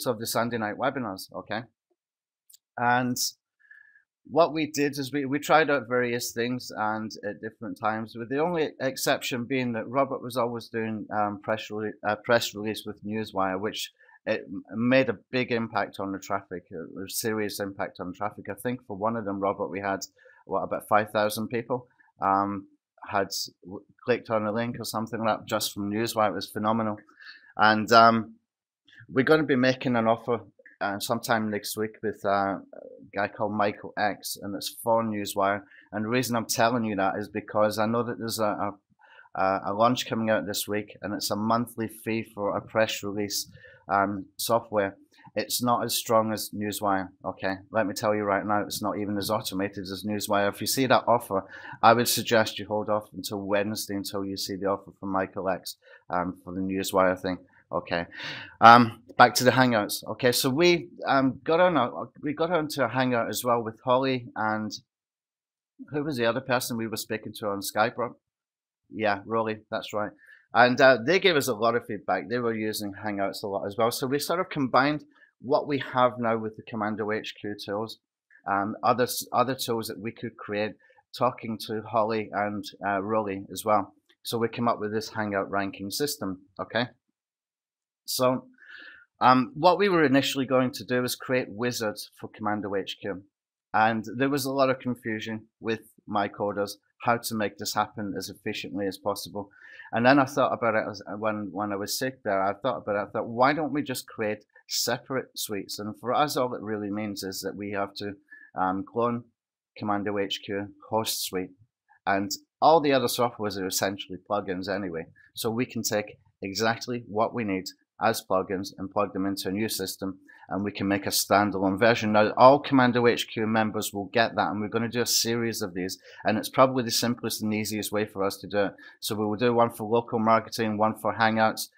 of the Sunday night webinars, okay? And what we did is we tried out various things and at different times, with the only exception being that Robert was always doing press release with Newswire, which it made a big impact on the traffic, a serious impact on traffic. I think for one of them, Robert, we had about 5,000 people had clicked on a link or something like that just from Newswire. It was phenomenal. And we're going to be making an offer sometime next week with a guy called Michael X, and it's for Newswire. And the reason I'm telling you that is because I know that there's a launch coming out this week, and it's a monthly fee for a press release software. It's not as strong as Newswire, okay? Let me tell you right now, it's not even as automated as Newswire. If you see that offer, I would suggest you hold off until Wednesday until you see the offer from Michael X for the Newswire thing, okay? Back to the Hangouts, okay? So we got onto a Hangout as well with Holly, and who was the other person we were speaking to on Skype, Rob? Yeah, Rolly, that's right. And they gave us a lot of feedback. They were using Hangouts a lot as well. So we sort of combined what we have now with the Commando HQ tools, other tools that we could create, talking to Holly and Rolly as well. So we came up with this Hangout ranking system, okay? So what we were initially going to do is create wizards for Commando HQ. And there was a lot of confusion with my coders, how to make this happen as efficiently as possible. And then I thought about it when I was sick there. I thought, why don't we just create separate suites? And for us, all it really means is that we have to clone Commando HQ host suite, and all the other softwares are essentially plugins anyway. So we can take exactly what we need as plugins and plug them into a new system, and we can make a standalone version. Now, all Commando HQ members will get that, and we're going to do a series of these, and it's probably the simplest and easiest way for us to do it. So we will do one for local marketing, one for Hangouts.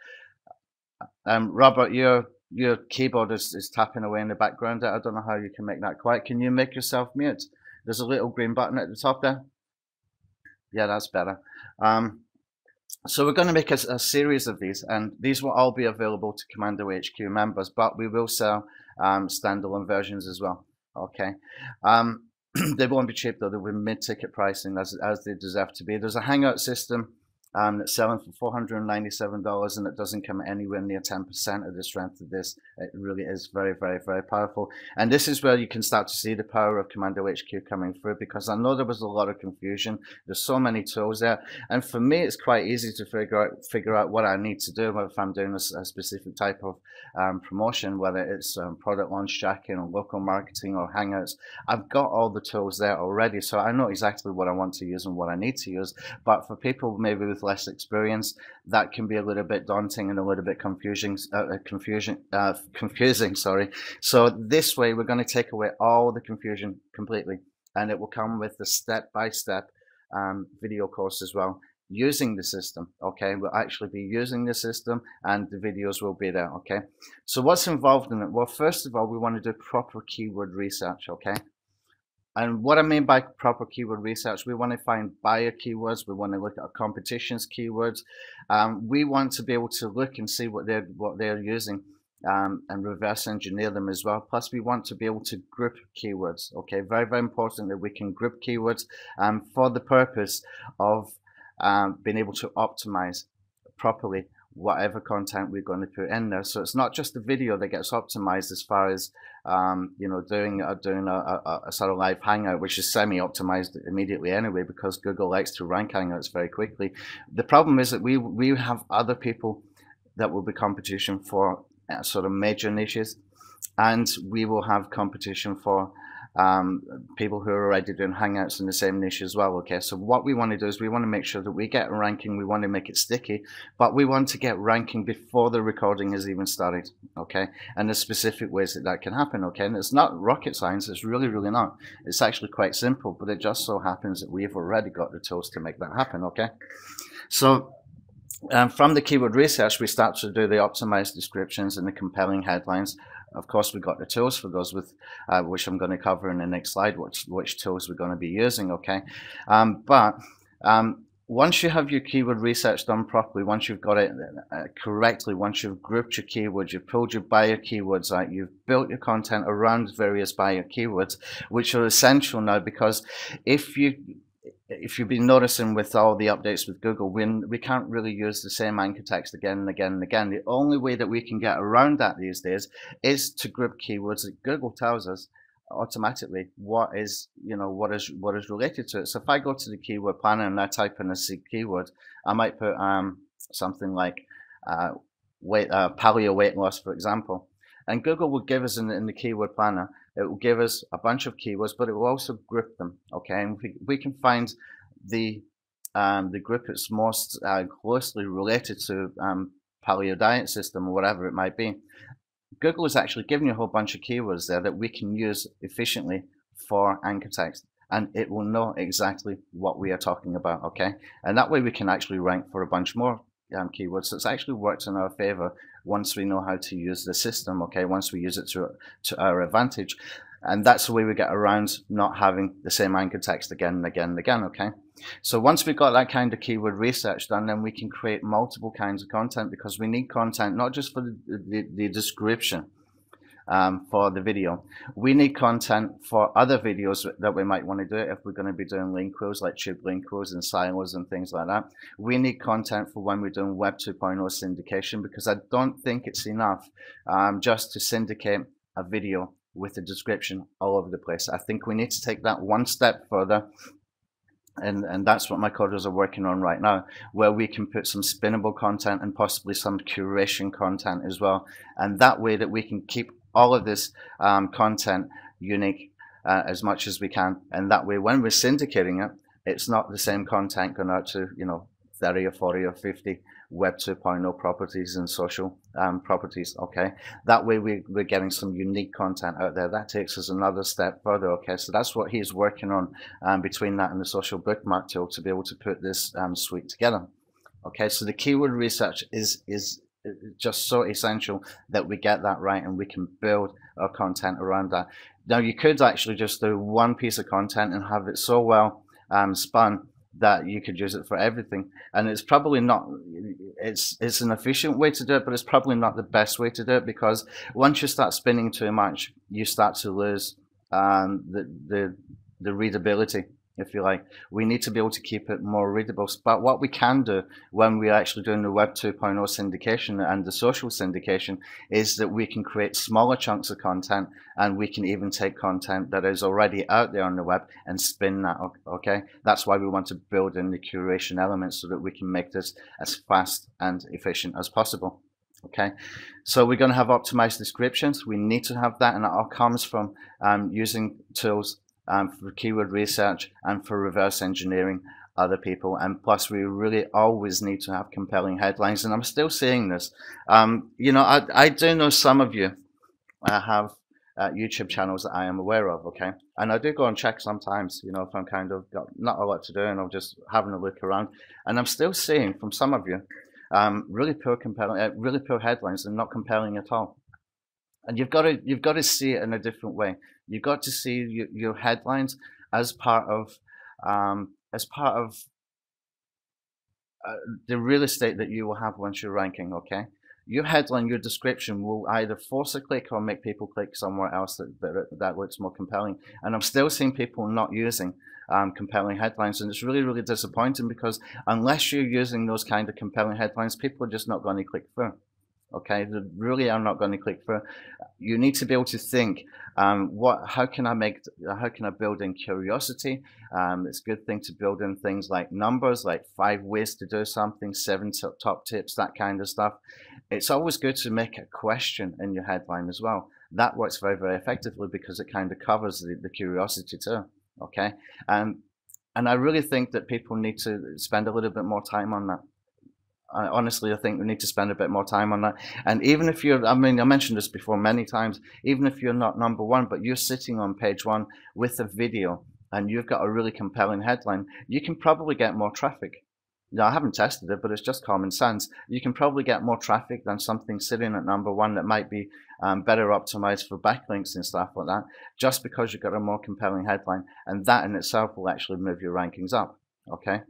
Robert, your keyboard is tapping away in the background. I don't know how you can make that quiet. Can you make yourself mute? There's a little green button at the top there. Yeah, that's better. So we're going to make a series of these, and these will all be available to Commando HQ members, but we will sell standalone versions as well, okay? They won't be cheap though. They'll be mid-ticket pricing as they deserve to be. There's a Hangout system that's selling for $497, and it doesn't come anywhere near 10% of the strength of this. It really is very, very, very powerful. And this is where you can start to see the power of Commando HQ coming through, because I know there was a lot of confusion. There's so many tools there, and for me, it's quite easy to figure out what I need to do if I'm doing a specific type of promotion, whether it's product launch tracking or local marketing or Hangouts. I've got all the tools there already, so I know exactly what I want to use and what I need to use. But for people maybe with less experience, that can be a little bit daunting and a little bit confusing. Sorry. So this way, we're going to take away all the confusion completely, and it will come with the step-by-step video course as well, using the system. Okay, we'll actually be using the system, and the videos will be there. Okay, so what's involved in it? Well, first of all, we want to do proper keyword research. Okay. And what I mean by proper keyword research, we want to find buyer keywords. We want to look at our competition's keywords. We want to be able to look and see what they're using and reverse engineer them as well. Plus, we want to be able to group keywords. Okay, very, very important that we can group keywords for the purpose of being able to optimize properly whatever content we're going to put in there. So it's not just the video that gets optimized as far as doing a sort of live hangout, which is semi-optimized immediately anyway, because Google likes to rank hangouts very quickly. The problem is that we have other people that will be competition for sort of major niches, and we will have competition for people who are already doing Hangouts in the same niche as well. Okay, so what we want to do is we want to make sure that we get ranking. We want to make it sticky, but we want to get ranking before the recording has even started. Okay, and there's specific ways that can happen. Okay, and it's not rocket science. It's really, really not. It's actually quite simple, but it just so happens that we've already got the tools to make that happen. Okay, so from the keyword research, we start to do the optimized descriptions and the compelling headlines. Of course, we've got the tools for those, with which I'm going to cover in the next slide, which tools we're going to be using. Okay, once you have your keyword research done properly, once you've got it correctly, once you've grouped your keywords, you've pulled your buyer keywords out, you've built your content around various buyer keywords, which are essential now, because if you've been noticing with all the updates with Google, we can't really use the same anchor text again and again and again. The only way that we can get around that these days is to group keywords that Google tells us automatically what is related to it. So if I go to the keyword planner and I type in a keyword, I might put something like paleo weight loss, for example, and Google will give us in the keyword planner, it will give us a bunch of keywords, but it will also group them. Okay, and we can find the group that's most closely related to paleo diet system or whatever it might be. Google is actually giving you a whole bunch of keywords there that we can use efficiently for anchor text, and it will know exactly what we are talking about. Okay, and that way we can actually rank for a bunch more keywords. So it's actually worked in our favor once we know how to use the system. Okay, once we use it to our advantage, and that's the way we get around not having the same anchor text again and again and again. Okay, so once we've got that kind of keyword research done, then we can create multiple kinds of content, because we need content not just for the description for the video. We need content for other videos that we might want to do it if we're going to be doing link quills, like tube link quills and silos and things like that. We need content for when we're doing Web 2.0 syndication, because I don't think it's enough just to syndicate a video with the description all over the place. I think we need to take that one step further, and that's what my coders are working on right now, where we can put some spinnable content and possibly some curation content as well, and that way that we can keep all of this content unique as much as we can, and that way when we're syndicating it, it's not the same content going out to 30 or 40 or 50 Web 2.0 properties and social properties. Okay, that way we're getting some unique content out there. That takes us another step further. Okay, so that's what he's working on between that and the social bookmark tool, to be able to put this suite together. Okay, so the keyword research is just so essential that we get that right, and we can build our content around that. Now, you could actually just do one piece of content and have it so well spun that you could use it for everything, and it's probably not, it's an efficient way to do it, but it's probably not the best way to do it, because once you start spinning too much, you start to lose the readability, if you like. We need to be able to keep it more readable. But what we can do when we're actually doing the Web 2.0 syndication and the social syndication is that we can create smaller chunks of content, and we can even take content that is already out there on the web and spin that. Okay, that's why we want to build in the curation elements, so that we can make this as fast and efficient as possible. Okay, so we're going to have optimized descriptions. We need to have that, and it all comes from using tools for keyword research and for reverse engineering other people. And plus, we really always need to have compelling headlines. And I'm still seeing this. I do know some of you have YouTube channels that I am aware of. Okay, and I do go and check sometimes. If I'm kind of got not a lot to do and I'm just having a look around, and I'm still seeing from some of you really poor headlines and not compelling at all. And you've got to see it in a different way. You've got to see your headlines as part of the real estate that you will have once you're ranking. Okay, your headline, your description will either force a click or make people click somewhere else that looks more compelling. And I'm still seeing people not using compelling headlines, and it's really, really disappointing, because unless you're using those kind of compelling headlines, people are just not going to click through. Okay, they really are not going to click through. You need to be able to think, how can I build in curiosity? It's a good thing to build in things like numbers, like 5 ways to do something, 7 top tips, that kind of stuff. It's always good to make a question in your headline as well. That works very, very effectively, because it kind of covers the curiosity too. Okay, and I really think that people need to spend a little bit more time on that. Honestly, I think we need to spend a bit more time on that. And even if I mentioned this before many times, even if you're not number one, but you're sitting on page 1 with a video and you've got a really compelling headline, you can probably get more traffic. Now, I haven't tested it, but it's just common sense. You can probably get more traffic than something sitting at number 1 that might be better optimized for backlinks and stuff like that, just because you've got a more compelling headline. And that in itself will actually move your rankings up. Okay.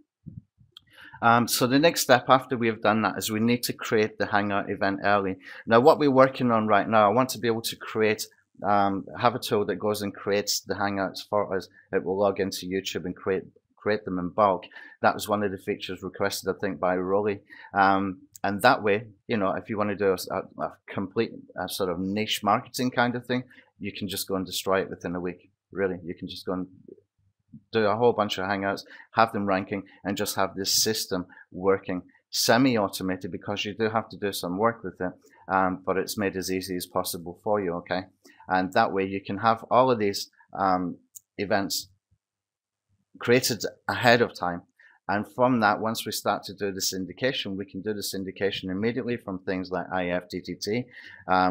So the next step after we have done that is we need to create the Hangout event early. Now, what we're working on right now, I want to be able to create, have a tool that goes and creates the Hangouts for us. It will log into YouTube and create them in bulk. That was one of the features requested, I think, by Rolly. And that way, you know, if you want to do a complete sort of niche marketing kind of thing, you can just go and destroy it within a week. Really, you can just go and do a whole bunch of Hangouts, have them ranking, and just have this system working semi-automated, because you do have to do some work with it, but it's made as easy as possible for you, okay? And that way you can have all of these events created ahead of time. And from that, once we start to do the syndication, we can do the syndication immediately from things like IFTTT.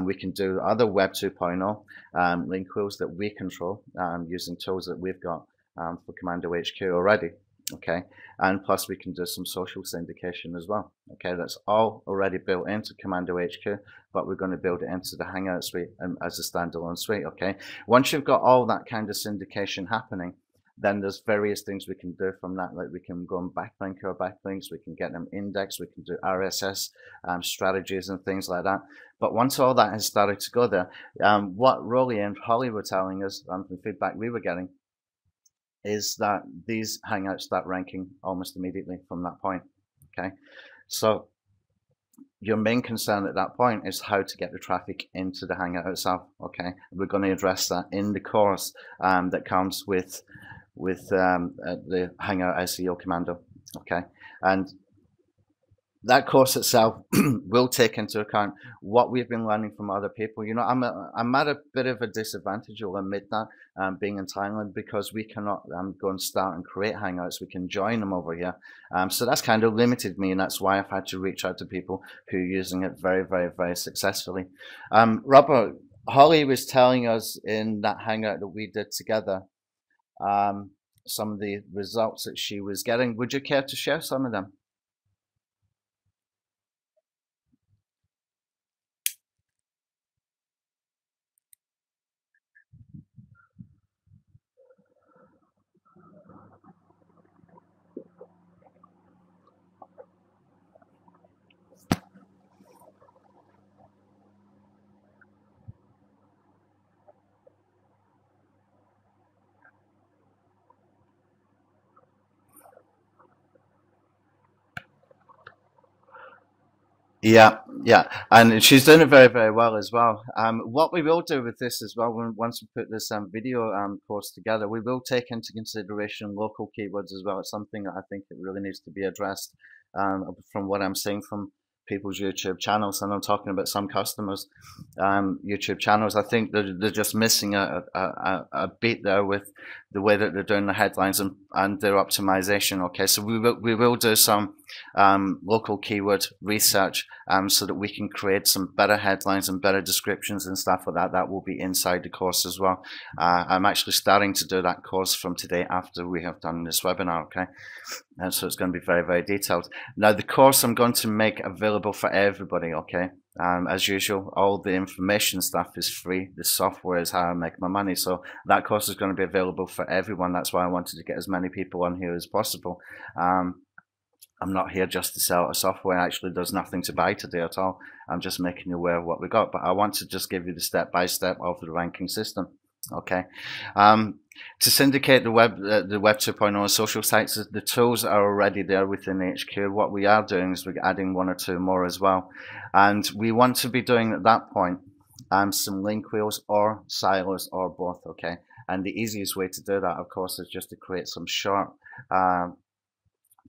We can do other Web 2.0 link wheels that we control using tools that we've got for Commando HQ already. Okay, and plus we can do some social syndication as well. Okay, that's all already built into Commando HQ, but we're going to build it into the Hangout suite as a standalone suite. Okay, once you've got all that kind of syndication happening, then there's various things we can do from that. Like we can go and backlink our backlinks, we can get them indexed, we can do RSS strategies and things like that. But once all that has started to go there, what Rolly and Holly were telling us, the feedback we were getting, is that these Hangouts start ranking almost immediately from that point. Okay, so your main concern at that point is how to get the traffic into the Hangout itself. Okay, we're going to address that in the course that comes with the Hangout SEO Commando. Okay, and that course itself will take into account what we've been learning from other people. You know, I'm at a bit of a disadvantage, I'll admit that, being in Thailand, because we cannot go and start and create Hangouts. We can join them over here. So that's kind of limited me, and that's why I've had to reach out to people who are using it very, very, very successfully. Robert, Holly was telling us in that Hangout that we did together some of the results that she was getting. Would you care to share some of them? Yeah, yeah, and she's doing it very, very well as well. What we will do with this as well, once we put this video course together, we will take into consideration local keywords as well. It's something that I think it really needs to be addressed from what I'm seeing from people's YouTube channels, and I'm talking about some customers' YouTube channels. I think they're just missing a beat there with the way that they're doing the headlines and their optimization. Okay, so we will do some local keyword research so that we can create some better headlines and better descriptions and stuff like that. That will be inside the course as well. I'm actually starting to do that course from today after we have done this webinar. Okay, and so it's going to be very, very detailed. Now the course I'm going to make available for everybody. Okay, as usual, all the information stuff is free. The software is how I make my money. So that course is going to be available for everyone. That's why I wanted to get as many people on here as possible. I'm not here just to sell a software. Actually, there's nothing to buy today at all. I'm just making you aware of what we got. But I want to just give you the step-by-step of the ranking system. Okay. To syndicate the Web 2.0 social sites, the tools are already there within HQ. What we are doing is we're adding one or two more as well. And we want to be doing at that point some link wheels or silos or both. Okay. And the easiest way to do that, of course, is just to create some short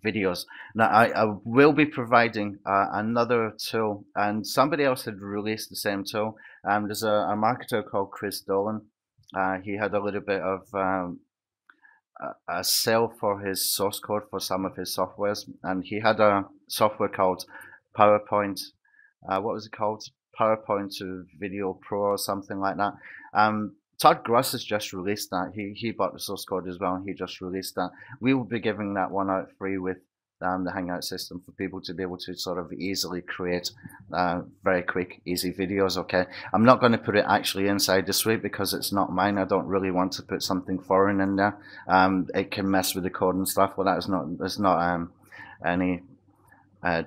videos. Now I will be providing another tool, and somebody else had released the same tool. There's a marketer called Chris Dolan. He had a little bit of a sale for his source code for some of his softwares, and he had a software called PowerPoint. What was it called? PowerPoint to Video Pro or something like that. Todd Gross has just released that. He bought the source code as well, and he just released that. We will be giving that one out free with the Hangout system for people to be able to sort of easily create very quick, easy videos. Okay, I'm not going to put it actually inside the suite because it's not mine. I don't really want to put something foreign in there. It can mess with the code and stuff. Well, that is not. It's not. any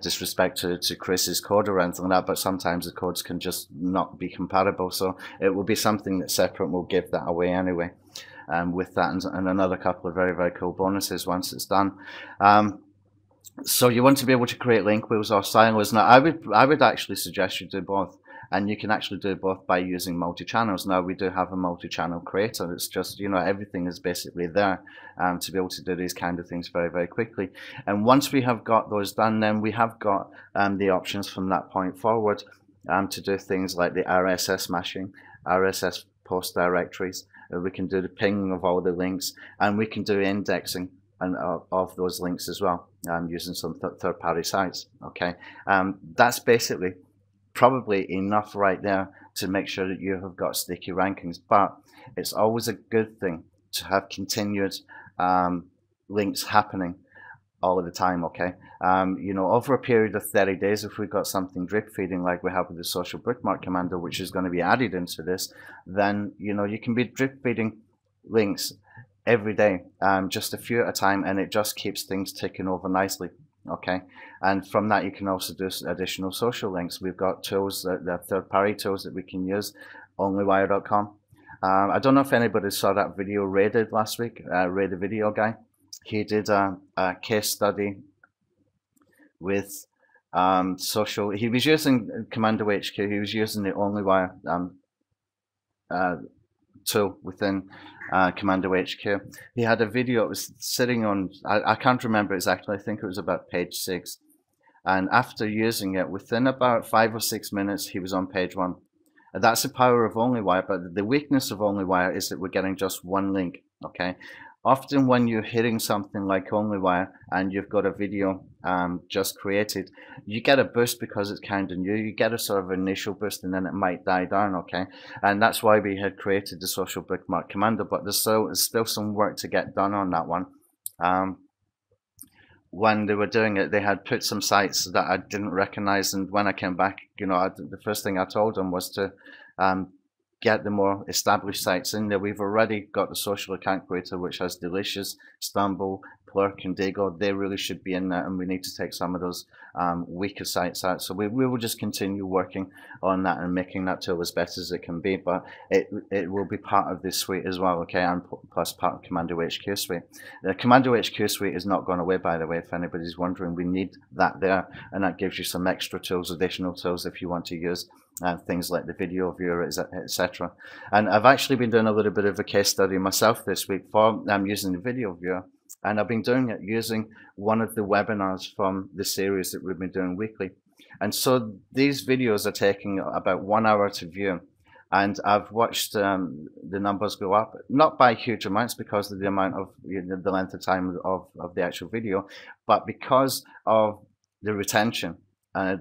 disrespect to Chris's code or anything like that, but sometimes the codes can just not be compatible. So it will be something that's separate. We'll give that away anyway. With that and another couple of very, very cool bonuses once it's done. So you want to be able to create link wheels or silos. Now, I would actually suggest you do both, and you can actually do both by using multi-channels. Now, we do have a multi-channel creator. It's just, everything is basically there to be able to do these kind of things very, very quickly. And once we have got those done, then we have got the options from that point forward to do things like the RSS mashing, RSS post directories. We can do the pinging of all the links, and we can do indexing of those links as well, using some third-party sites. Okay, that's basically probably enough right there to make sure that you have got sticky rankings. But it's always a good thing to have continued links happening all of the time. Okay, over a period of 30 days, if we've got something drip feeding like we have with the social bookmark commando, which is going to be added into this, then you can be drip feeding links every day, just a few at a time, and it just keeps things ticking over nicely. Okay, and from that you can also do additional social links. We've got tools, the third-party tools that we can use, onlywire.com. I don't know if anybody saw that video Ray did last week. Ray, the video guy, he did a case study with social. He was using Commando HQ. He was using the OnlyWire tool within Commando HQ. He had a video. It was sitting on. I can't remember exactly. I think it was about page 6. And after using it, within about 5 or 6 minutes, he was on page 1. And that's the power of OnlyWire. But the weakness of OnlyWire is that we're getting just one link. Okay. Often when you're hitting something like OnlyWire and you've got a video just created, you get a boost because it's kind of new. You get a sort of initial boost and then it might die down, okay? And that's why we had created the social bookmark commando, but there's still some work to get done on that one. When they were doing it, they had put some sites that I didn't recognize, and when I came back, the first thing I told them was to get the more established sites in there. We've already got the social account creator, which has Delicious, Stumble, Plurk, and Dago. They really should be in there, and we need to take some of those weaker sites out. So we will just continue working on that and making that tool as best as it can be, but it will be part of this suite as well, okay, and plus part of Commando HQ suite. The Commando HQ suite is not going away, by the way, if anybody's wondering. We need that there, and that gives you some extra tools, additional tools if you want to use things like the video viewer, etc. And I've actually been doing a little bit of a case study myself this week for using the video viewer, and I've been doing it using one of the webinars from the series that we've been doing weekly. And so these videos are taking about 1 hour to view, and I've watched the numbers go up, not by huge amounts because of the amount of the length of time of the actual video, but because of the retention.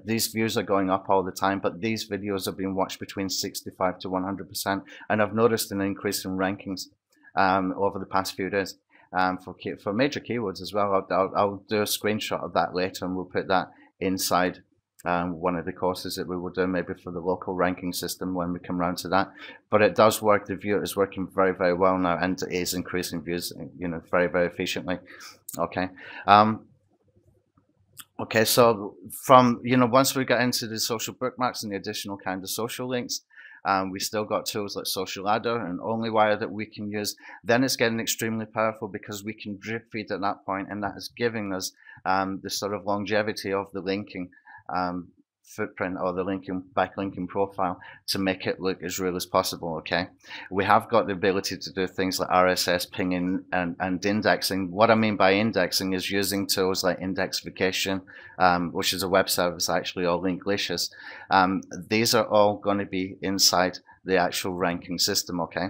These views are going up all the time, but these videos have been watched between 65 to 100%, and I've noticed an increase in rankings over the past few days for major keywords as well. I'll do a screenshot of that later, and we'll put that inside one of the courses that we will do, maybe for the local ranking system when we come around to that. But it does work. The view is working very, very well now, and it is increasing views, very, very efficiently. Okay. Okay, so from, once we get into the social bookmarks and the additional kind of social links, we still got tools like Social Adder and OnlyWire that we can use. Then it's getting extremely powerful because we can drip feed at that point, and that is giving us the sort of longevity of the linking footprint or the backlinking profile to make it look as real as possible. Okay, we have got the ability to do things like RSS pinging and indexing. What I mean by indexing is using tools like Indexification, which is a web service actually, or Linklicious. These are all going to be inside the actual ranking system. Okay,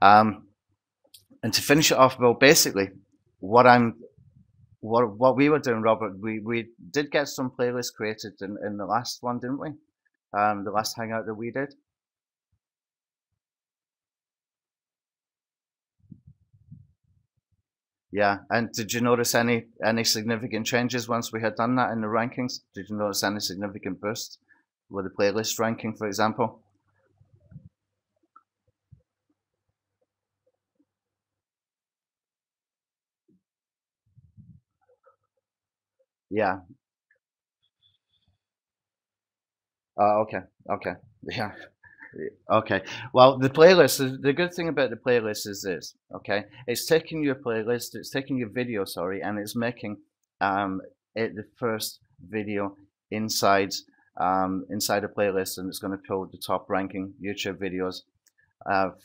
and to finish it off, well, basically what we were doing, Robert, we did get some playlists created in the last one, didn't we? The last hangout that we did. Yeah, and did you notice any significant changes once we had done that in the rankings? Did you notice any significant boosts with the playlist ranking, for example? Yeah. Okay. Okay. Yeah. Okay. Well, the playlist, the good thing about the playlist is this, okay? It's taking your playlist, it's taking your video, sorry, and it's making um it the first video inside inside a playlist, and it's going to pull the top ranking YouTube videos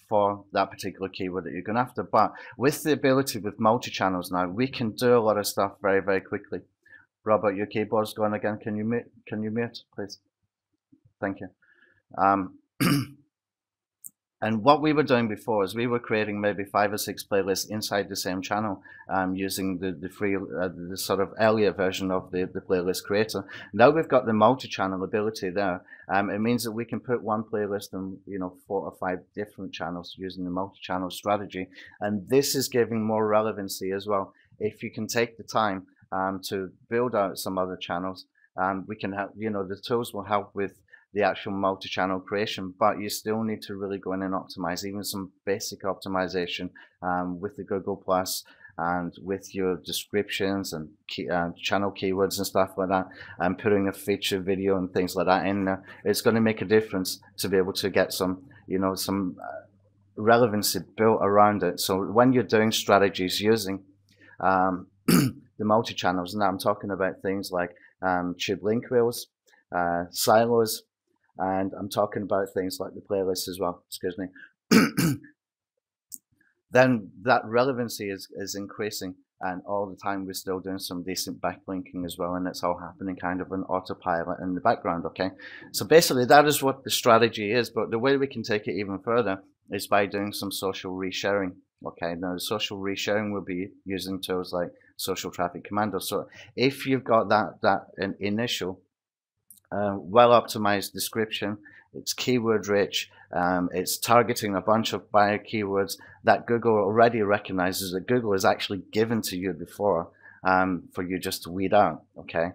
for that particular keyword that you're going after. But with the ability with multi-channels now, we can do a lot of stuff very, very quickly. Robert, your keyboard's going again. Can you mute, please? Thank you. Um, And what we were doing before is we were creating maybe 5 or 6 playlists inside the same channel, using the free, the sort of earlier version of the playlist creator. Now we've got the multi-channel ability there. It means that we can put one playlist in, 4 or 5 different channels using the multi-channel strategy. And this is giving more relevancy as well. If you can take the time to build out some other channels, we can have, the tools will help with the actual multi-channel creation, but you still need to really go in and optimize even some basic optimization with the Google Plus and with your descriptions and channel keywords and stuff like that, and putting a feature video and things like that in there. It's going to make a difference to be able to get some, some relevancy built around it. So when you're doing strategies using the multi-channels, and I'm talking about things like tube link wheels, silos, and I'm talking about things like the playlist as well, excuse me, then that relevancy is increasing, and all the time we're still doing some decent backlinking as well, and it's all happening kind of an autopilot in the background, okay? So basically that is what the strategy is, but the way we can take it even further is by doing some social resharing, okay? Now, social resharing will be using tools like Social Traffic Commando. So if you've got that initial well-optimized description, it's keyword rich, it's targeting a bunch of buyer keywords that Google already recognizes, that Google has actually given to you before for you just to weed out, okay?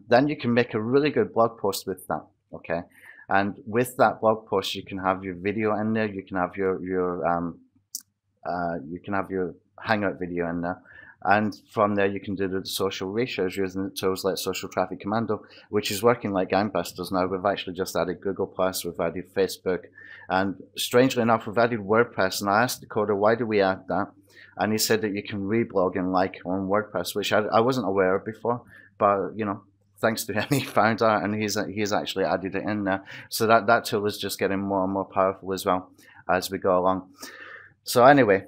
Then you can make a really good blog post with that, okay? And with that blog post, you can have your video in there, you can have your Hangout video in there. And from there, you can do the social ratios using tools like Social Traffic Commando, which is working like gangbusters now. We've actually just added Google Plus, we've added Facebook, and strangely enough, we've added WordPress. And I asked Dakota, why do we add that? And he said that you can reblog and like on WordPress, which I wasn't aware of before, but thanks to him, he found out, and he's actually added it in there. So that tool is just getting more and more powerful as well as we go along. So anyway,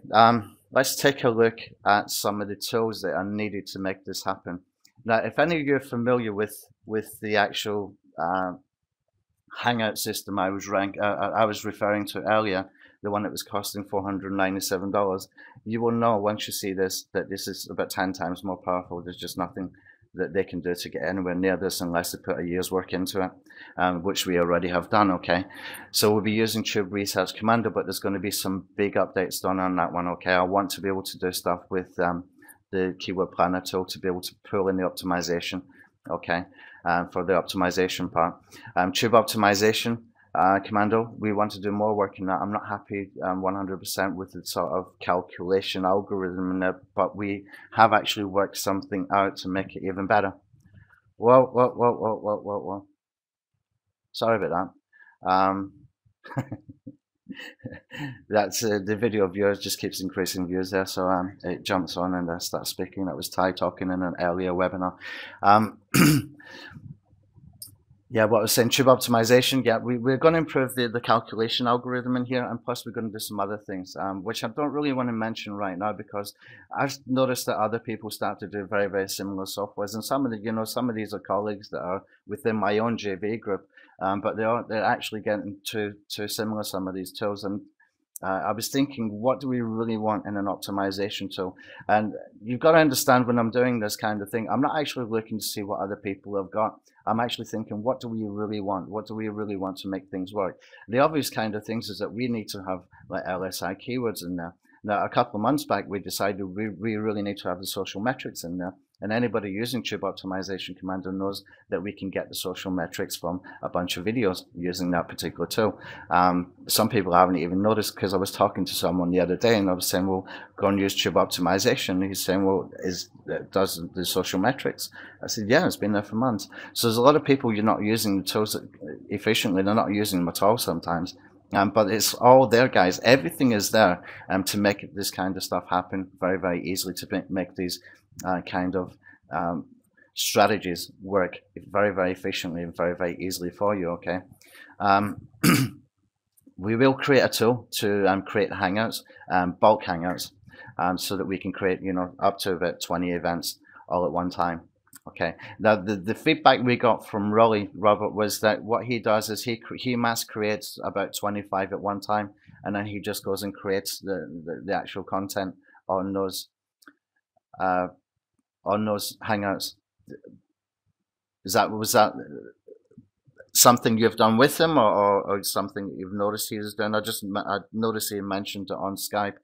let's take a look at some of the tools that are needed to make this happen. Now, if any of you are familiar with the actual Hangout system I was referring to earlier, the one that was costing $497, you will know once you see this that this is about 10 times more powerful. There's just nothing that they can do to get anywhere near this unless they put a year's work into it, which we already have done, okay? So we'll be using Tube Research Commando, but there's going to be some big updates done on that one, okay? I want to be able to do stuff with the Keyword Planner tool to be able to pull in the optimization, okay, for the optimization part. Tube Optimization Commando, we want to do more work in that. I'm not happy 100% with the sort of calculation algorithm in there, but we have actually worked something out to make it even better. Whoa. Sorry about that. That's the video viewers just keeps increasing views there, so it jumps on and starts speaking. That was Ty talking in an earlier webinar. Yeah, what I was saying, tube optimization. Yeah, we're going to improve the calculation algorithm in here, and plus we're going to do some other things, which I don't really want to mention right now because I've noticed that other people start to do very, very similar softwares, and some of some of these are colleagues that are within my own JV group, but they're actually getting too similar, some of these tools. And I was thinking, what do we really want in an optimization tool? And you've got to understand, when I'm doing this kind of thing, I'm not actually looking to see what other people have got. I'm actually thinking, what do we really want? What do we really want to make things work? The obvious kind of things is that we need to have like LSI keywords in there. Now, a couple of months back, we decided we really need to have the social metrics in there. And anybody using Tube Optimization Commando knows that we can get the social metrics from a bunch of videos using that particular tool. Some people haven't even noticed, because I was talking to someone the other day and I was saying, well, go and use Tube Optimization. And he's saying, well, does the social metrics? I said, yeah, it's been there for months. So there's a lot of people, you're not using the tools efficiently. They're not using them at all sometimes. But it's all there, guys. Everything is there to make this kind of stuff happen very, very easily, to make these kind of strategies work very, very efficiently and very, very easily for you, okay? We will create a tool to create Hangouts, bulk Hangouts, so that we can create, up to about 20 events all at one time. Okay. Now, the feedback we got from Robert, was that what he does is he mass creates about 25 at one time, and then he just goes and creates the actual content on those Hangouts. Was that something you've done with him, or something you've noticed he has done? I noticed he mentioned it on Skype.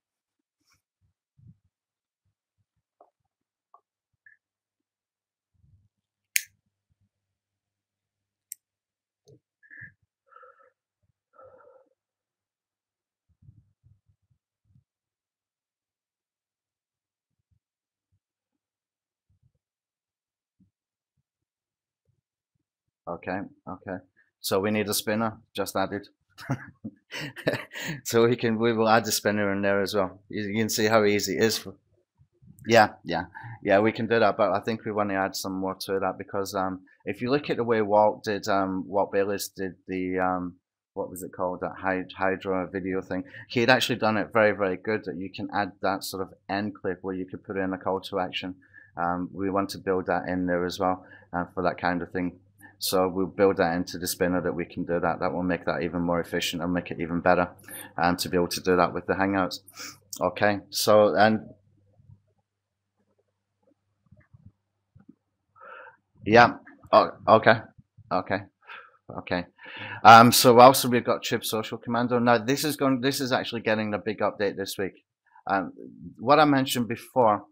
Okay, okay. So we need a spinner, just added. So we will add the spinner in there as well. You can see how easy it is. Yeah, we can do that, but I think we want to add some more to that, because if you look at the way Walt Bayliss did the what was it called, that Hydra video thing, he had actually done it very, very good, that you can add that sort of end clip where you could put in a call to action. We want to build that in there as well for that kind of thing. So we'll build that into the spinner, that we can do that. That will make that even more efficient and make it even better, to be able to do that with the Hangouts. Okay, so, and yeah, oh, okay, okay, okay. So also we've got Chip Social Commando. Now this is actually getting a big update this week. What I mentioned before,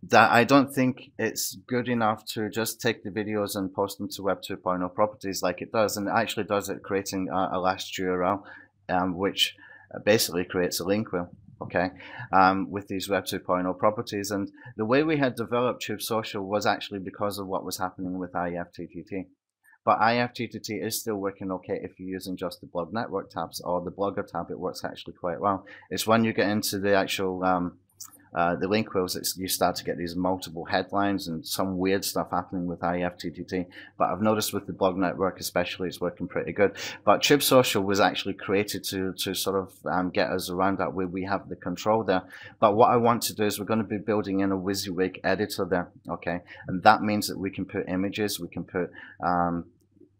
that I don't think it's good enough to just take the videos and post them to Web 2.0 properties like it does, and it actually does it creating a last URL, which basically creates a link wheel, okay, with these Web 2.0 properties. And the way we had developed Tube Social was actually because of what was happening with IFTTT. But IFTTT is still working okay if you're using just the blog network tabs or the blogger tab. It works actually quite well. It's when you get into the actual the link wheels, you start to get these multiple headlines and some weird stuff happening with IFTTT. But I've noticed with the blog network especially, it's working pretty good. But Tube Social was actually created to sort of get us around that, where we have the control there. But what I want to do is we're going to be building in a WYSIWYG editor there, okay? And that means that we can put images, we can put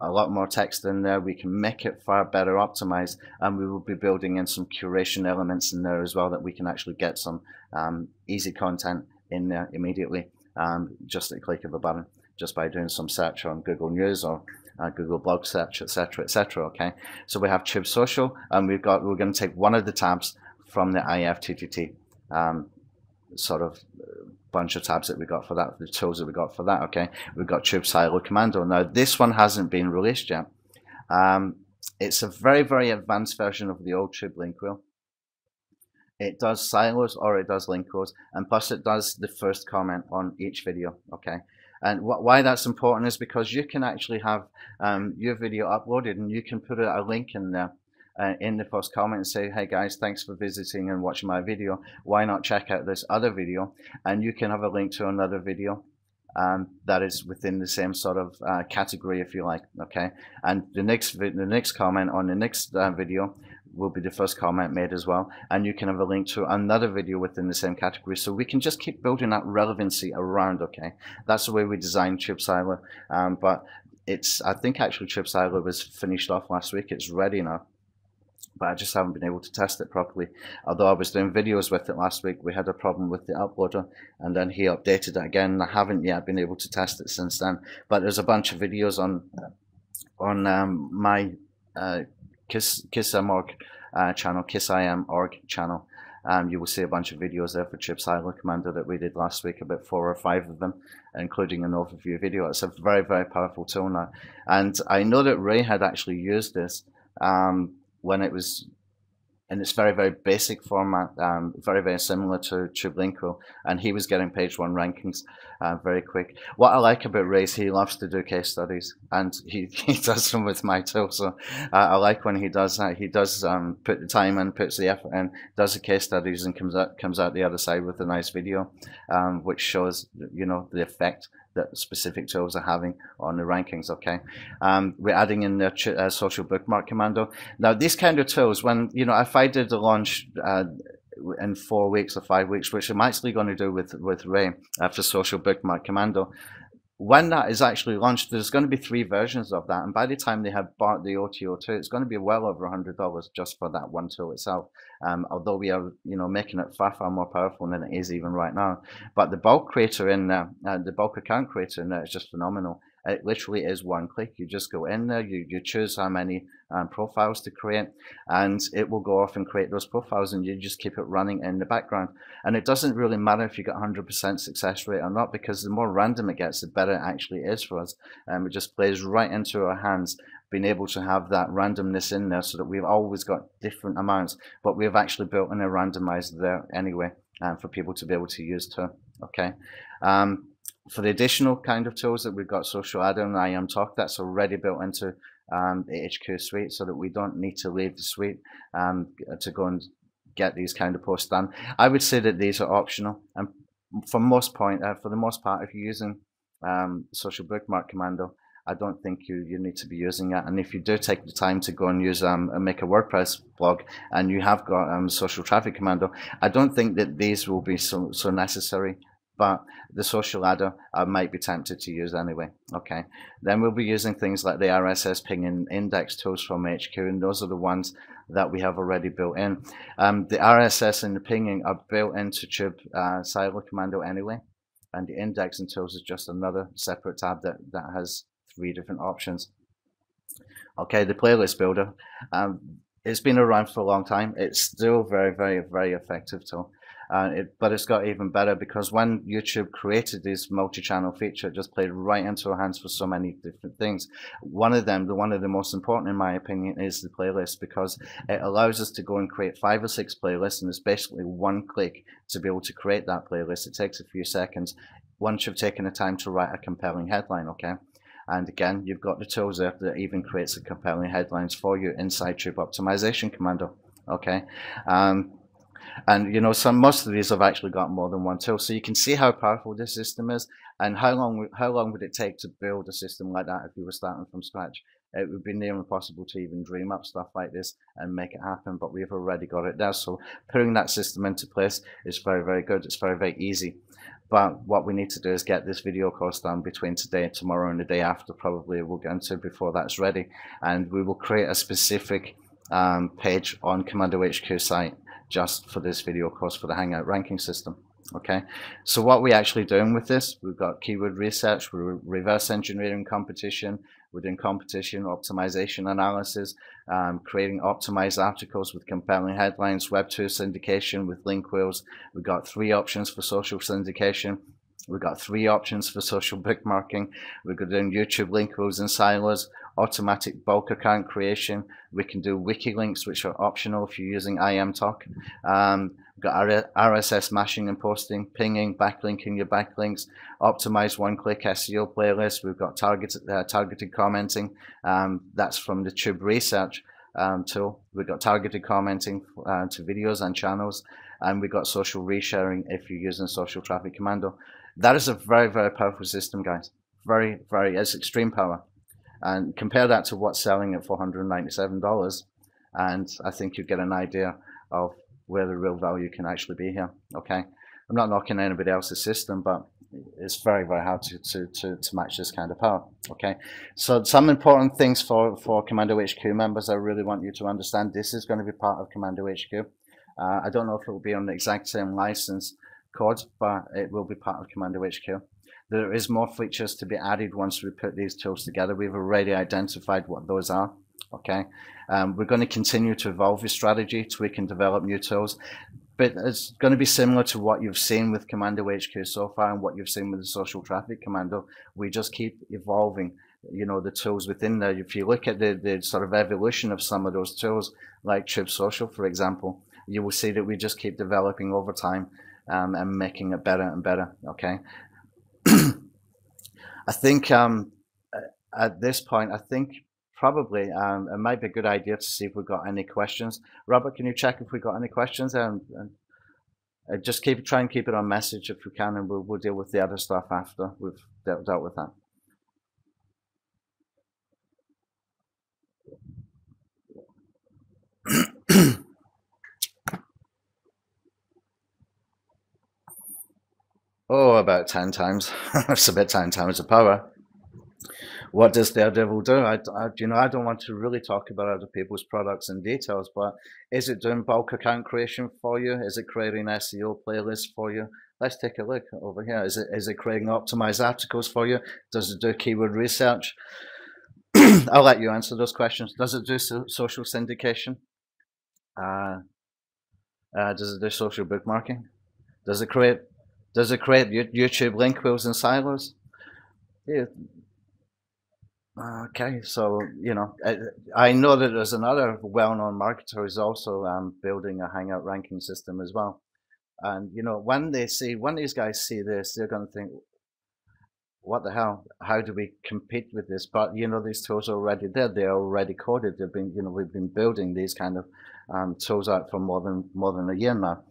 a lot more text in there, we can make it far better optimized, and we will be building in some curation elements in there as well, that we can actually get some easy content in there immediately, just at a click of a button, just by doing some search on Google News or Google Blog Search, etc., etc. Okay, so we have Tube Social, and we're going to take one of the tabs from the IFTTT sort of bunch of tabs that we got for that, the tools that we got for that. Okay, we've got Tube Silo Commando. Now this one hasn't been released yet. It's a very, very advanced version of the old Tube link wheel. It does silos or it does link wheels, and plus it does the first comment on each video. Okay, and why that's important is because you can actually have your video uploaded, and you can put a link in there in the first comment and say, hey guys, thanks for visiting and watching my video. Why not check out this other video? And you can have a link to another video that is within the same sort of category, if you like. Okay, and the next comment on the next video will be the first comment made as well, and you can have a link to another video within the same category. So we can just keep building that relevancy around. Okay, that's the way we designed Tube Silo. But I think actually Tube Silo was finished off last week. It's ready now, but I just haven't been able to test it properly. Although I was doing videos with it last week, we had a problem with the uploader, and then he updated it again, and I haven't yet been able to test it since then. But there's a bunch of videos on my KISSIM.org channel, KISSIM.org channel, You will see a bunch of videos there for Chip Silo Commando that we did last week, about 4 or 5 of them, including an overview video. It's a very, very powerful tool now. And I know that Ray had actually used this when it was in its very, very basic format, very, very similar to Tube Link Wheel, and he was getting page 1 rankings very quick. What I like about Ray is he loves to do case studies, and he does them with my tool. So I like when he does that. He does put the time in, puts the effort in, does the case studies, and comes out the other side with a nice video, which shows, you know, the effect that specific tools are having on the rankings. Okay, we're adding in the social bookmark commando. Now, these kind of tools, when, you know, if I did the launch in 4 weeks or 5 weeks, which I'm actually going to do with Ray for social bookmark commando, when that is actually launched, there's going to be 3 versions of that, and by the time they have bought the OTO2, it's going to be well over $100 just for that one tool itself. Although we are, you know, making it far, far more powerful than it is even right now. But the bulk creator in there, the bulk account creator in there is just phenomenal. It literally is one click. You just go in there, you choose how many profiles to create, and it will go off and create those profiles, and you just keep it running in the background. And it doesn't really matter if you get 100% success rate or not, because the more random it gets, the better it actually is for us. It just plays right into our hands, being able to have that randomness in there, so that we've always got different amounts, but we've actually built in a randomizer there anyway, for people to be able to use too. Okay. For the additional kind of tools that we've got, Social Add-on and IM Talk, that's already built into the HQ suite, so that we don't need to leave the suite to go and get these kind of posts done. I would say that these are optional, and for the most part, if you're using Social Bookmark Commando, I don't think you need to be using that. And if you do take the time to go and use make a WordPress blog, and you have got Social Traffic Commando, I don't think that these will be so necessary. But the social adder I might be tempted to use anyway. Okay, then we'll be using things like the RSS ping and index tools from HQ, and those are the ones that we have already built in. The RSS and the pinging are built into Tube Silo Commando anyway, and the indexing tools is just another separate tab that has 3 different options. Okay, the playlist builder, it's been around for a long time. It's still very, very, very effective tool. But it's got even better, because when YouTube created this multi-channel feature, it just played right into our hands for so many different things. One of the most important, in my opinion, is the playlist, because it allows us to go and create 5 or 6 playlists, and it's basically one click to be able to create that playlist. It takes a few seconds once you've taken the time to write a compelling headline. Okay. And again, you've got the tools there that even creates the compelling headlines for you inside Tube Optimization Commando. Okay. And you know, most of these have actually got more than one tool, so you can see how powerful this system is, and how long would it take to build a system like that if you were starting from scratch. It would be near impossible to even dream up stuff like this and make it happen, but we've already got it there. So putting that system into place is very, very good. It's very, very easy. But what we need to do is get this video course done between today and tomorrow, and the day after probably we'll get into before that's ready, and we will create a specific page on Commando HQ site just for this video course for the Hangout ranking system. Okay, so what we're actually doing with this, we've got keyword research, we're reverse engineering competition, we're doing competition optimization analysis, creating optimized articles with compelling headlines, Web 2 syndication with link wheels. We've got 3 options for social syndication. We've got 3 options for social bookmarking. We're doing YouTube link wheels and silos, automatic bulk account creation. We can do wiki links, which are optional if you're using IM Talk. We've got RSS mashing and posting, pinging, backlinking your backlinks, optimized one-click SEO playlist. We've got targeted commenting. That's from the Tube Research tool. We've got targeted commenting to videos and channels, and we've got social resharing if you're using Social Traffic Commando. That is a very, very powerful system, guys. Very, very, it's extreme power. And compare that to what's selling at $497, and I think you get an idea of where the real value can actually be here. Okay, I'm not knocking anybody else's system, but it's very, very hard to match this kind of power. Okay, so some important things for Commando HQ members, I really want you to understand. This is going to be part of Commando HQ. I don't know if it will be on the exact same license code, but it will be part of Commando HQ. There is more features to be added once we put these tools together. We've already identified what those are. Okay, we're going to continue to evolve your strategy, tweak and develop new tools. but it's going to be similar to what you've seen with Commando HQ so far and what you've seen with the social traffic commando. We just keep evolving, the tools within there. If you look at the sort of evolution of some of those tools, like Tube Social, for example, you will see that we just keep developing over time, and making it better and better. Okay. I think at this point, I think probably it might be a good idea to see if we've got any questions. Robert, can you check if we've got any questions? And just try and keep it on message if we can, and we'll deal with the other stuff after we've dealt with that. Oh, about 10 times. It's about 10 times the power. What does Daredevil do? I don't want to really talk about other people's products and details, but is it doing bulk account creation for you? Is it creating SEO playlists for you? Let's take a look over here. Is it creating optimized articles for you? Does it do keyword research? I'll let you answer those questions. Does it do social syndication? Does it do social bookmarking? Does it create YouTube link wheels and silos? Yeah. Okay, so I know that there's another well-known marketer who's also building a Hangout ranking system as well. And when these guys see this, they're going to think, what the hell? How do we compete with this? But these tools are already there. They're already coded. They've been, we've been building these kind of tools out for more than a year now.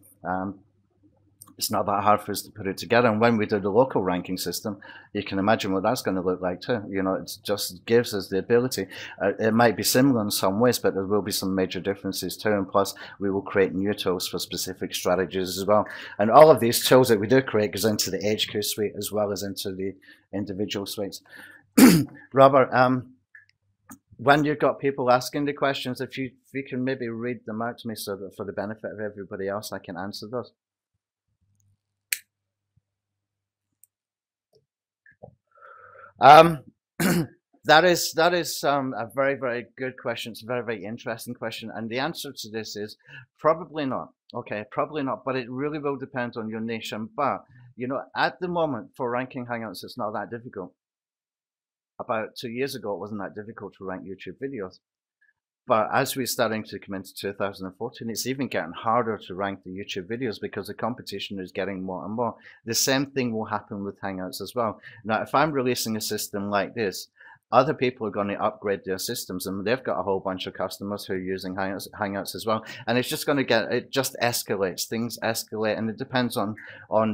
It's not that hard for us to put it together. And when we do the local ranking system, you can imagine what that's going to look like too. It just gives us the ability. It might be similar in some ways, but there will be some major differences too. And plus, we will create new tools for specific strategies as well. And all of these tools that we do create goes into the HQ suite as well as into the individual suites. Robert, when you've got people asking the questions, if you can maybe read them out to me so that for the benefit of everybody else, I can answer those. That is a very, very good question. It's a very, very interesting question, and the answer to this is probably not. Okay, probably not, but it really will depend on your niche. But at the moment for ranking Hangouts, it's not that difficult. About 2 years ago, it wasn't that difficult to rank YouTube videos. But as we're starting to come into 2014, it's even getting harder to rank the YouTube videos because the competition is getting more and more. The same thing will happen with Hangouts as well. Now, if I'm releasing a system like this, other people are going to upgrade their systems, and they've got a whole bunch of customers who are using Hangouts as well. And it's just going to it just escalates. Things escalate, and it depends on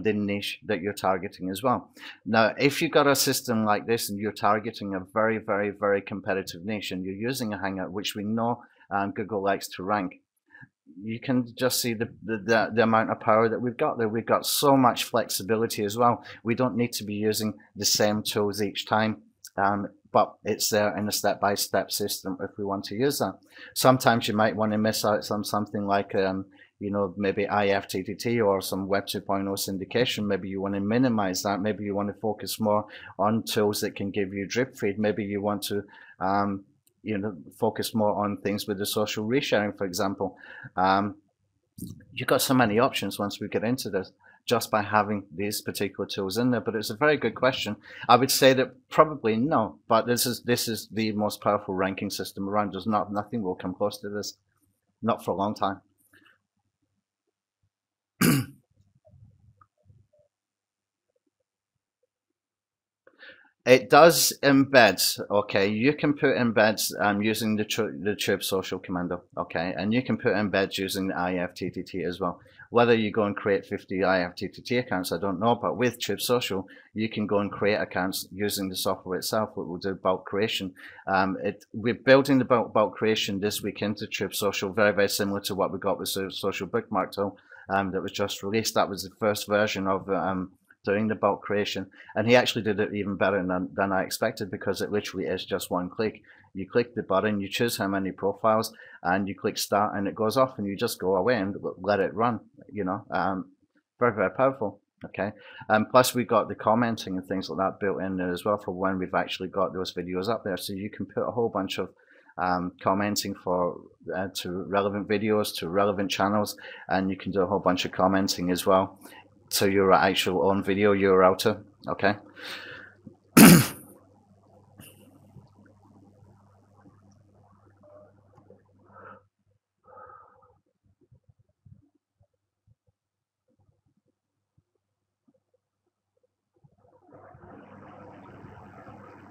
the niche that you're targeting as well. Now, if you've got a system like this and you're targeting a very, very, very competitive niche, and you're using a Hangout, which we know Google likes to rank, you can just see the amount of power that we've got there. We've got so much flexibility as well. We don't need to be using the same tools each time. But it's there in a step-by-step system if we want to use that. Sometimes you might want to miss out on something like, maybe IFTTT or some Web 2.0 syndication. Maybe you want to minimize that. Maybe you want to focus more on tools that can give you drip feed. Maybe you want to, focus more on things with the social resharing, for example. You've got so many options once we get into this, just by having these particular tools in there. But it's a very good question. I would say that probably no, but this is the most powerful ranking system around. There's nothing will come close to this, not for a long time. It does embeds. Okay, you can put embeds using the Tube Social commando. Okay, and you can put embeds using the IFTTT as well. Whether you go and create 50 IFTTT accounts, I don't know, but with Tube Social, you can go and create accounts using the software itself. It will do bulk creation. We're building the bulk creation this week into Tube Social, very, very similar to what we got with Social Bookmark tool that was just released. That was the first version of doing the bulk creation, and he actually did it even better than I expected, because it literally is just one click. You click the button, you choose how many profiles, and you click start, and it goes off, and you just go away and let it run. Very, very powerful. Okay, and plus we got the commenting and things like that built in there as well for when we've actually got those videos up there, so you can put a whole bunch of commenting for to relevant videos, to relevant channels, and you can do a whole bunch of commenting as well to your actual own video URL too. Okay.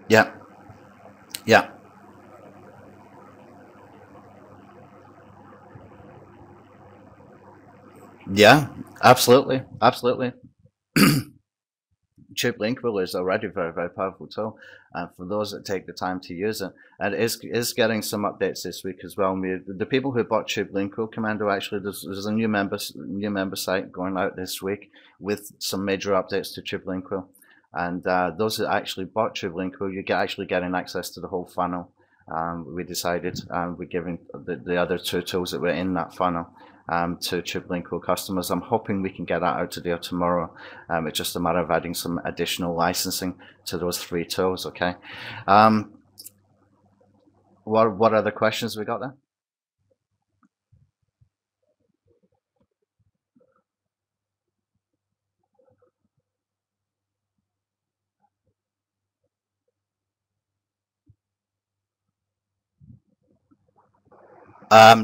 Yeah. Yeah. Yeah. Absolutely. Absolutely. Tube Link Wheel is already a very, very powerful tool, and for those that take the time to use it, and it is getting some updates this week as well. The people who bought Tube Link Wheel Commando, actually, there's a new member site going out this week with some major updates to Tube Link Wheel, and those that actually bought Tube Link Wheel, you're actually getting access to the whole funnel. We decided we're giving the other two tools that were in that funnel to Tube Link Wheel customers. I'm hoping we can get that out today or tomorrow. It's just a matter of adding some additional licensing to those 3 tools. Okay. What other questions we got there?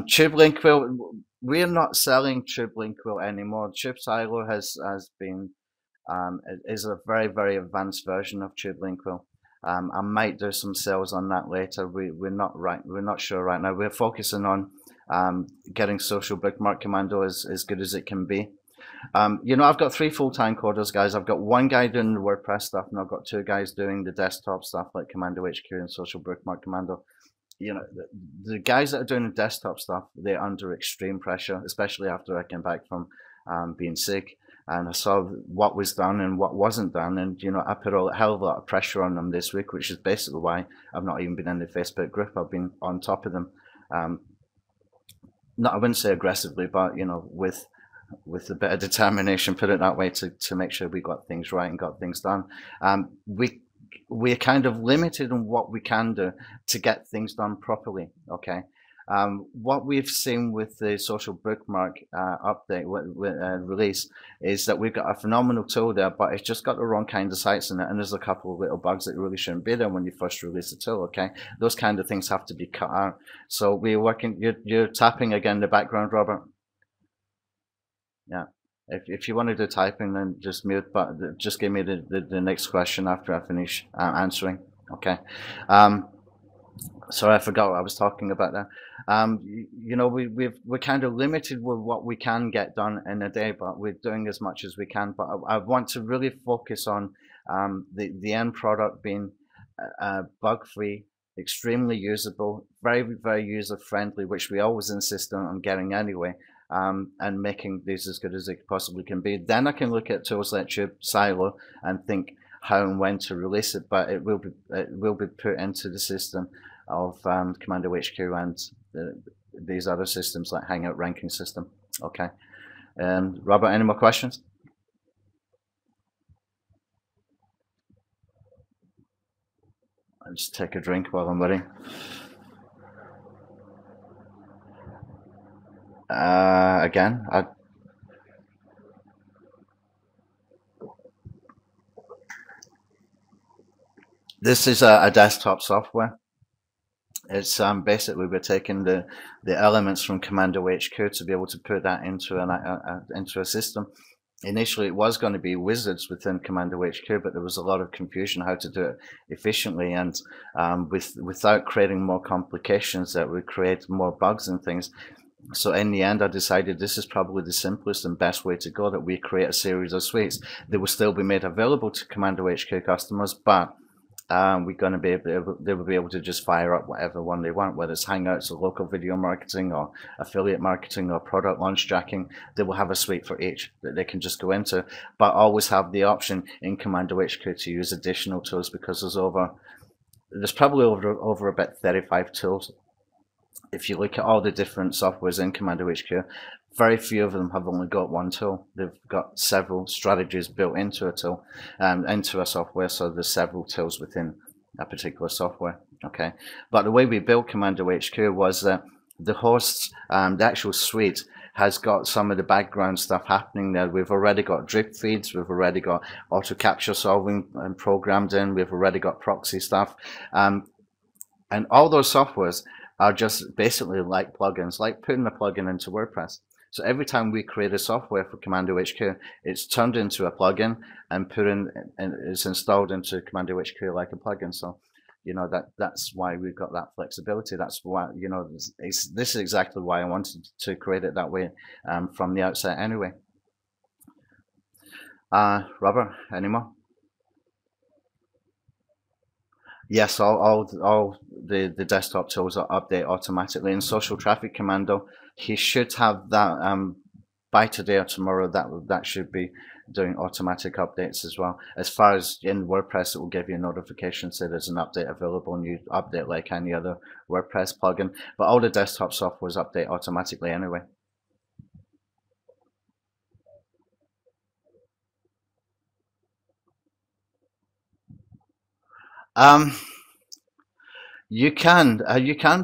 Tube Link Wheel. We're not selling Tube Link Wheel anymore. Tube Silo has been is a very, very advanced version of Tube Link Wheel. I might do some sales on that later. We're not sure right now. We're focusing on getting Social Bookmark Commando as good as it can be. You know, I've got 3 full-time coders, guys. I've got 1 guy doing the WordPress stuff, and I've got 2 guys doing the desktop stuff like Commando HQ and Social Bookmark Commando. You know, the guys that are doing the desktop stuff, they're under extreme pressure, especially after I came back from being sick, and I saw what was done and what wasn't done, and you know, I put a hell of a lot of pressure on them this week, which is basically why I've not even been in the Facebook group. I've been on top of them, not, I wouldn't say aggressively, but you know, with a bit of determination, put it that way, to make sure we got things right and got things done. We're kind of limited on what we can do to get things done properly. Okay. What we've seen with the Social Bookmark update release is that we've got a phenomenal tool there, but it's just got the wrong kind of sites in it, and there's a couple of little bugs that really shouldn't be there when you first release the tool. Okay, those kind of things have to be cut out. So we're working. You're tapping again in the background, Robert. Yeah. If you want to do typing, then just mute, but just give me the next question after I finish answering. Okay. Sorry, I forgot what I was talking about there. You know, we're kind of limited with what we can get done in a day, but we're doing as much as we can. But I want to really focus on the end product being bug-free, extremely usable, very, very user-friendly, which we always insist on getting anyway. And making these as good as they possibly can be. Then I can look at tools like Tube Silo and think how and when to release it, but it will be put into the system of Commando HQ and these other systems like Hangout ranking system. Okay. Robert, any more questions? I'll just take a drink while I'm waiting. Again, this is a desktop software. It's basically we're taking the elements from Commando HQ to be able to put that into a system. Initially, it was going to be wizards within Commando HQ, but there was a lot of confusion how to do it efficiently and without creating more complications that would create more bugs and things. So in the end, I decided this is probably the simplest and best way to go, that we create a series of suites. They will still be made available to Commando HQ customers, but we're going to be able, they will be able to just fire up whatever one they want, whether it's Hangouts or local video marketing or affiliate marketing or product launch jacking. They will have a suite for each that they can just go into, but always have the option in Commando HQ to use additional tools, because there's probably over about 35 tools. If you look at all the different softwares in Commando HQ, very few of them have only got one tool. They've got several strategies built into a tool, into a software. So there's several tools within a particular software. Okay, but the way we built Commando HQ was that the hosts, the actual suite, has got some of the background stuff happening there. We've already got drip feeds, we've already got auto capture solving programmed in, we've already got proxy stuff, and all those softwares are just basically like plugins, like putting a plugin into WordPress. So every time we create a software for Commando HQ, it's turned into a plugin and put in, and it's installed into Commando HQ like a plugin. So, that's why we've got that flexibility. That's why, this is exactly why I wanted to create it that way from the outset anyway. Robert, any more? Yes, all the desktop tools are update automatically. In Social Traffic Commando, he should have that by today or tomorrow. That should be doing automatic updates as well. As far as in WordPress, it will give you a notification, say there's an update available, and you update like any other WordPress plugin. But all the desktop softwares update automatically anyway. Um, you can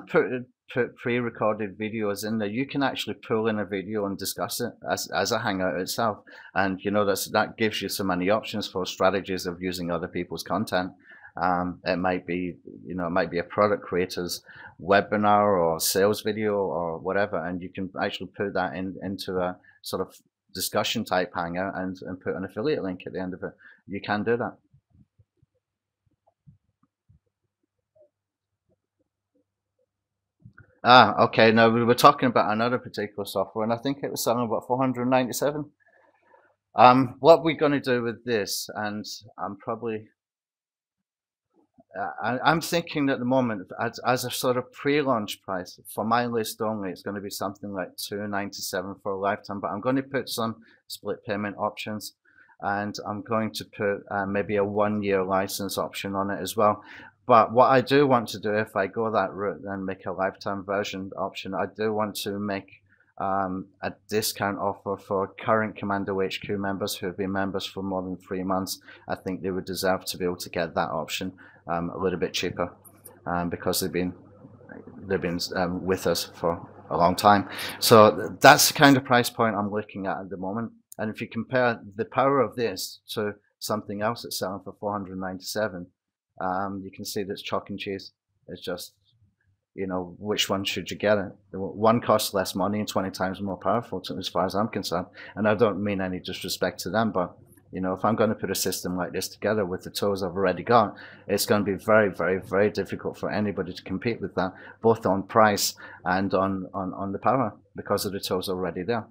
put pre-recorded videos in there. You can actually pull in a video and discuss it as a Hangout itself, and that gives you so many options for strategies of using other people's content. It might be a product creator's webinar or sales video or whatever, and you can actually put that into a sort of discussion type Hangout and put an affiliate link at the end of it. You can do that. Okay. Now we were talking about another particular software, and I think it was selling about 497. What we're going to do with this, and I'm probably, I'm thinking at the moment as a sort of pre-launch price for my list only, it's going to be something like 297 for a lifetime. But I'm going to put some split payment options, and I'm going to put maybe a 1-year license option on it as well. But what I do want to do, if I go that route and make a lifetime version option, I do want to make a discount offer for current Commando HQ members who have been members for more than 3 months. I think they would deserve to be able to get that option a little bit cheaper because they've been with us for a long time. So that's the kind of price point I'm looking at the moment. And if you compare the power of this to something else that's selling for 497, you can see that's chalk and cheese. It's just, which one should you get it? One costs less money and 20 times more powerful as far as I'm concerned. And I don't mean any disrespect to them, but if I'm going to put a system like this together with the tools I've already got, it's going to be very, very, very difficult for anybody to compete with that, both on price and on the power, because of the tools already there.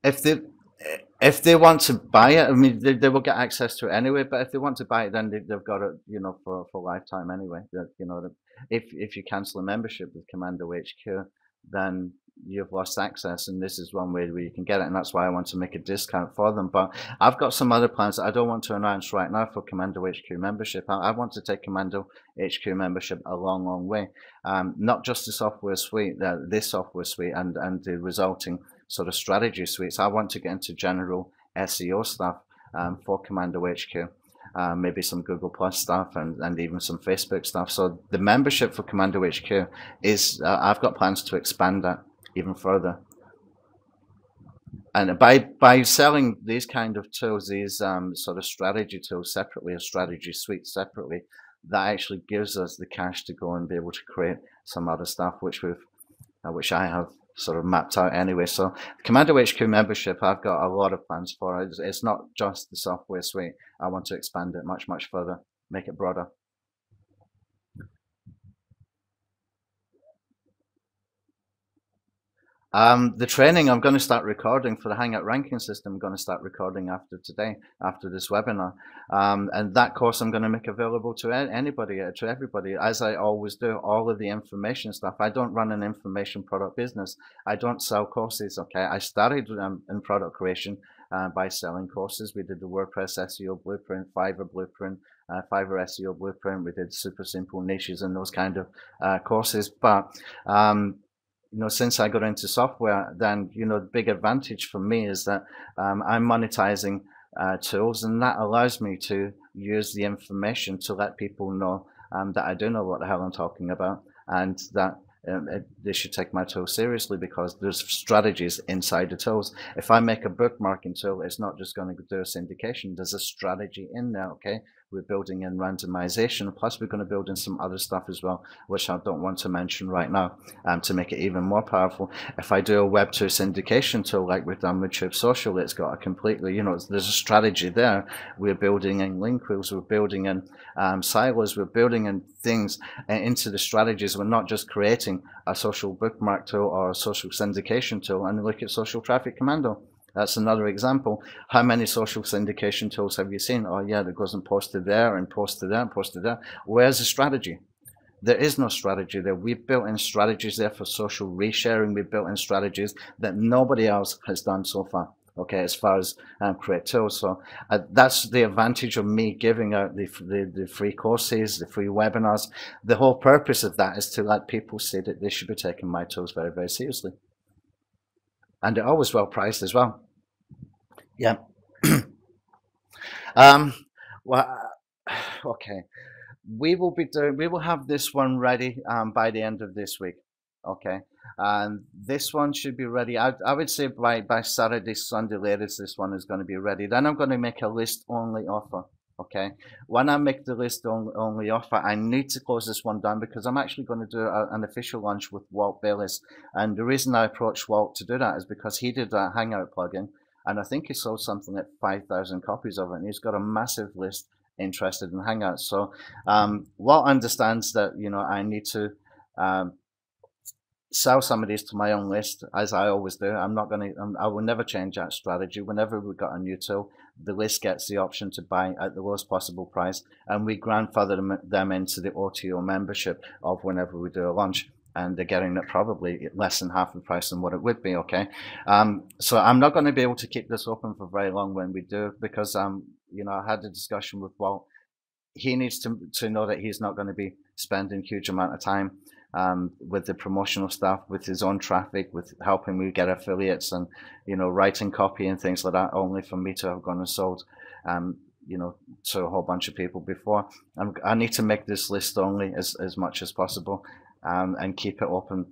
If they want to buy it, I mean, they will get access to it anyway. But if they want to buy it, then they've got it, for lifetime anyway. If you cancel a membership with Commando HQ, then you've lost access, and this is one way where you can get it, and that's why I want to make a discount for them. But I've got some other plans that I don't want to announce right now for Commando HQ membership. I want to take Commando HQ membership a long, long way. Not just the software suite, this software suite, and the resulting sort of strategy suites. I want to get into general SEO stuff for Commando HQ, maybe some Google Plus stuff and even some Facebook stuff. So the membership for Commando HQ is, I've got plans to expand that even further. And by selling these kind of tools, these sort of strategy tools separately, a strategy suite separately, that actually gives us the cash to go and be able to create some other stuff, which I have sort of mapped out anyway. So Commando HQ membership, I've got a lot of plans for it. It's not just the software suite. I want to expand it much, much further, make it broader. The training I'm going to start recording for the Hangout ranking system, I'm going to start recording after today, after this webinar. And that course I'm going to make available to anybody, to everybody, as I always do, all of the information stuff. I don't run an information product business. I don't sell courses, okay? I started in product creation by selling courses. We did the WordPress SEO blueprint, Fiverr blueprint, Fiverr SEO blueprint. We did super simple niches and those kind of courses. But since I got into software, then, the big advantage for me is that I'm monetizing tools, and that allows me to use the information to let people know that I do know what the hell I'm talking about, and that they should take my tool seriously, because there's strategies inside the tools. If I make a bookmarking tool, it's not just going to do a syndication. There's a strategy in there, okay? We're building in randomization, plus we're going to build in some other stuff as well, which I don't want to mention right now, to make it even more powerful. If I do a Web 2 syndication tool like we've done with Tube Social, it's got a completely, there's a strategy there. We're building in link wheels, we're building in silos, we're building in things into the strategies. We're not just creating a social bookmark tool or a social syndication tool. And look at Social Traffic Commando. That's another example. How many social syndication tools have you seen? Oh yeah, that goes and posted there and posted there and posted there. Where's the strategy? There is no strategy there. We've built in strategies there for social resharing. We've built in strategies that nobody else has done so far, okay, as far as create tools. So that's the advantage of me giving out the free courses, the free webinars. The whole purpose of that is to let people see that they should be taking my tools very, very seriously. And they're always well priced as well. Yeah. Well, okay. We will have this one ready by the end of this week. Okay. And this one should be ready. I would say by Saturday, Sunday latest, this one is going to be ready. Then I'm going to make a list only offer. Okay. When I make the list only offer, I need to close this one down, because I'm actually going to do an official launch with Walt Bayliss. And the reason I approached Walt to do that is because he did a Hangout plugin, and I think he sold something like 5,000 copies of it, and he's got a massive list interested in Hangouts. So Walt understands that I need to sell some of these to my own list, as I always do. I will never change that strategy. Whenever we've got a new tool, the list gets the option to buy at the lowest possible price, and we grandfather them into the OTO membership of whenever we do a launch, and they're getting it probably less than half the price than what it would be, okay? So I'm not going to be able to keep this open for very long when we do, because I had a discussion with Walt. He needs to know that he's not going to be spending a huge amount of time with the promotional stuff, with his own traffic, with helping me get affiliates, and writing copy and things like that, only for me to have gone and sold to a whole bunch of people before. I need to make this list only as much as possible, and keep it open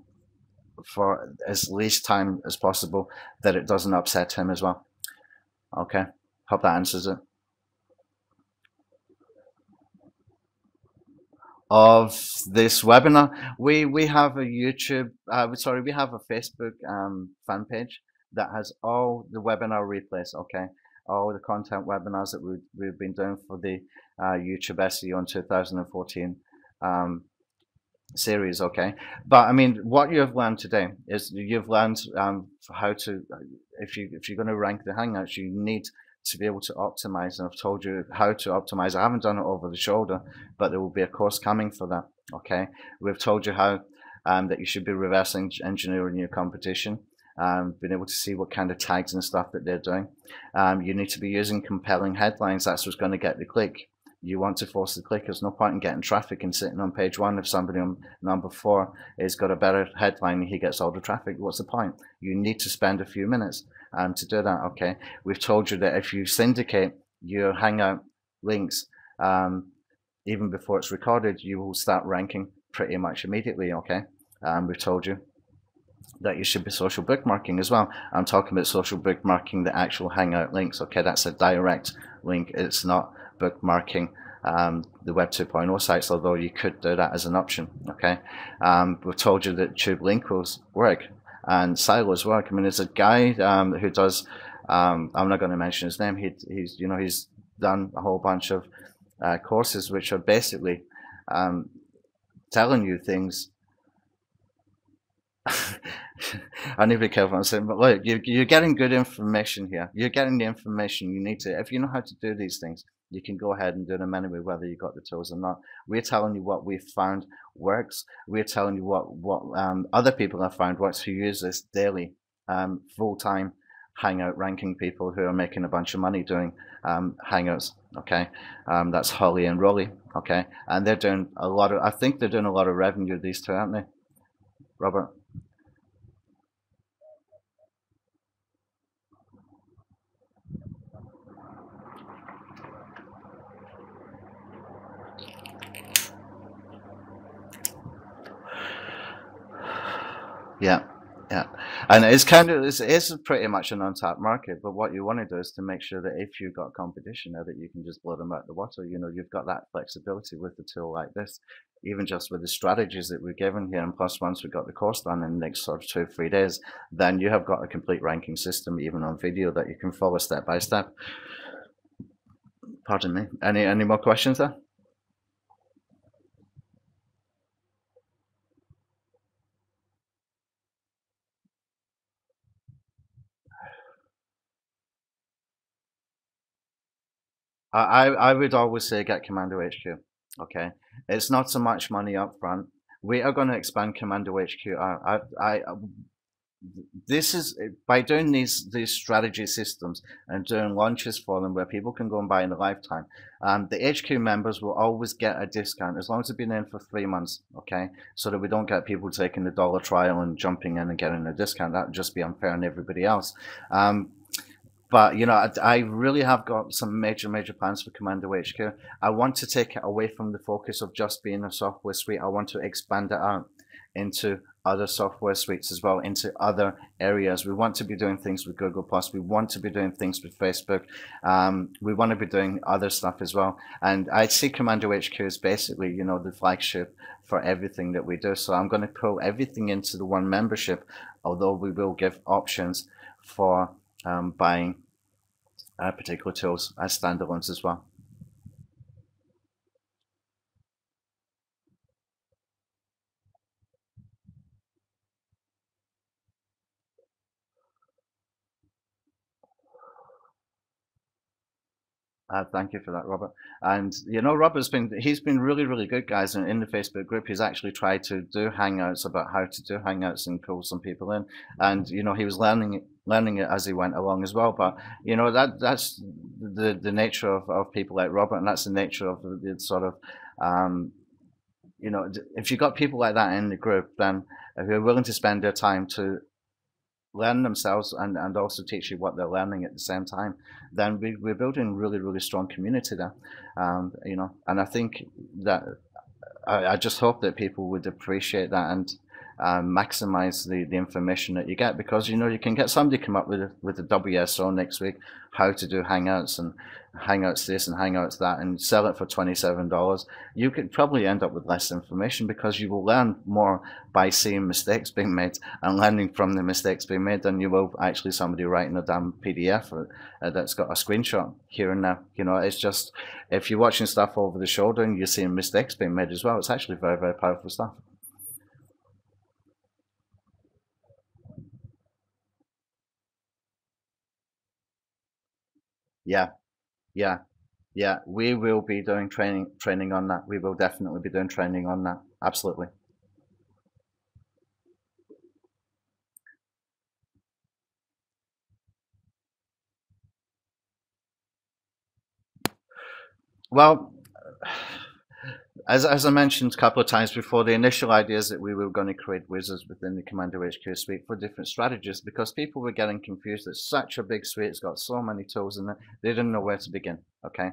for as least time as possible, that it doesn't upset him as well. Okay, hope that answers it. Of this webinar, we have a YouTube, we have a Facebook fan page that has all the webinar replays, okay? All the content webinars that we've been doing for the YouTube SEO in 2014 series, okay? But I mean, what you've learned today is you've learned how to, if you're going to rank the Hangouts, you need to be able to optimize, and I've told you how to optimize. I haven't done it over the shoulder, but there will be a course coming for that, okay? We've told you how that you should be reverse engineering your competition, being able to see what kind of tags and stuff that they're doing. You need to be using compelling headlines. That's what's going to get the click. You want to force the click. There's no point in getting traffic and sitting on page 1 if somebody on number 4 has got a better headline and he gets all the traffic. What's the point? You need to spend a few minutes to do that, okay? We've told you that if you syndicate your Hangout links, even before it's recorded, you will start ranking pretty much immediately, okay? We've told you that you should be social bookmarking as well. I'm talking about social bookmarking the actual Hangout links, okay? That's a direct link. It's not bookmarking the Web 2.0 sites, although you could do that as an option, okay? We've told you that tube link rules work and silos work. I mean, there's a guy who does, I'm not going to mention his name, he's done a whole bunch of courses which are basically telling you things. I need to be careful what I'm saying, but look, you're getting good information here. You're getting the information you need to. If you know how to do these things, you can go ahead and do them anyway, whether you got the tools or not. We're telling you what we've found works. We're telling you what other people have found works, who use this daily, full-time Hangout ranking people who are making a bunch of money doing Hangouts, okay? That's Holly and Rolly, okay? And they're doing a lot of, I think they're doing a lot of revenue, these two, aren't they, Robert? Yeah, yeah, and it's pretty much an untapped market. But what you want to do is to make sure that if you've got competition there, that you can just blow them out the water. You know, you've got that flexibility with a tool like this, even just with the strategies that we've given here. And plus, once we've got the course done in the next sort of 2 or 3 days, then you have got a complete ranking system, even on video, that you can follow step by step. Pardon me. Any more questions there? I would always say get Commando HQ. Okay, it's not so much money up front. We are going to expand Commando HQ. This is by doing these strategy systems and doing launches for them where people can go and buy in a lifetime. The HQ members will always get a discount as long as they've been in for 3 months. Okay, so that we don't get people taking the dollar trial and jumping in and getting a discount. That would just be unfair on everybody else. But you know, I really have got some major plans for Commando HQ. I want to take it away from the focus of just being a software suite. I want to expand it out into other software suites as well, into other areas. We want to be doing things with Google Plus. We want to be doing things with Facebook. We want to be doing other stuff as well. And I see Commando HQ as basically, you know, the flagship for everything that we do. So I'm going to pull everything into the one membership, although we will give options for buying particular tools as standalones as well. Thank you for that, Robert. And you know, he's been really good, guys. In the Facebook group, he's actually tried to do Hangouts about how to do Hangouts and pull some people in. And you know, he was learning it as he went along as well. But you know, that's the nature of people like Robert, and that's the nature of the sort of you know, if you've got people like that in the group, then who are willing to spend their time to learn themselves and also teach you what they're learning at the same time, then we're building really strong community there. You know, and I think that I just hope that people would appreciate that and maximize the information that you get, because you know, you can get somebody come up with a WSO next week, how to do Hangouts and Hangouts this and Hangouts that, and sell it for $27. You could probably end up with less information, because you will learn more by seeing mistakes being made and learning from the mistakes being made than you will actually somebody writing a damn PDF that's got a screenshot here and now. You know, it's just, if you're watching stuff over the shoulder and you're seeing mistakes being made as well, it's actually very powerful stuff. Yeah, yeah, yeah. We will be doing training on that. We will definitely be doing training on that. Absolutely. Well, as I mentioned a couple of times before, the initial idea is that we were going to create wizards within the Commando HQ suite for different strategies, because people were getting confused. It's such a big suite. It's got so many tools in it. They didn't know where to begin. Okay.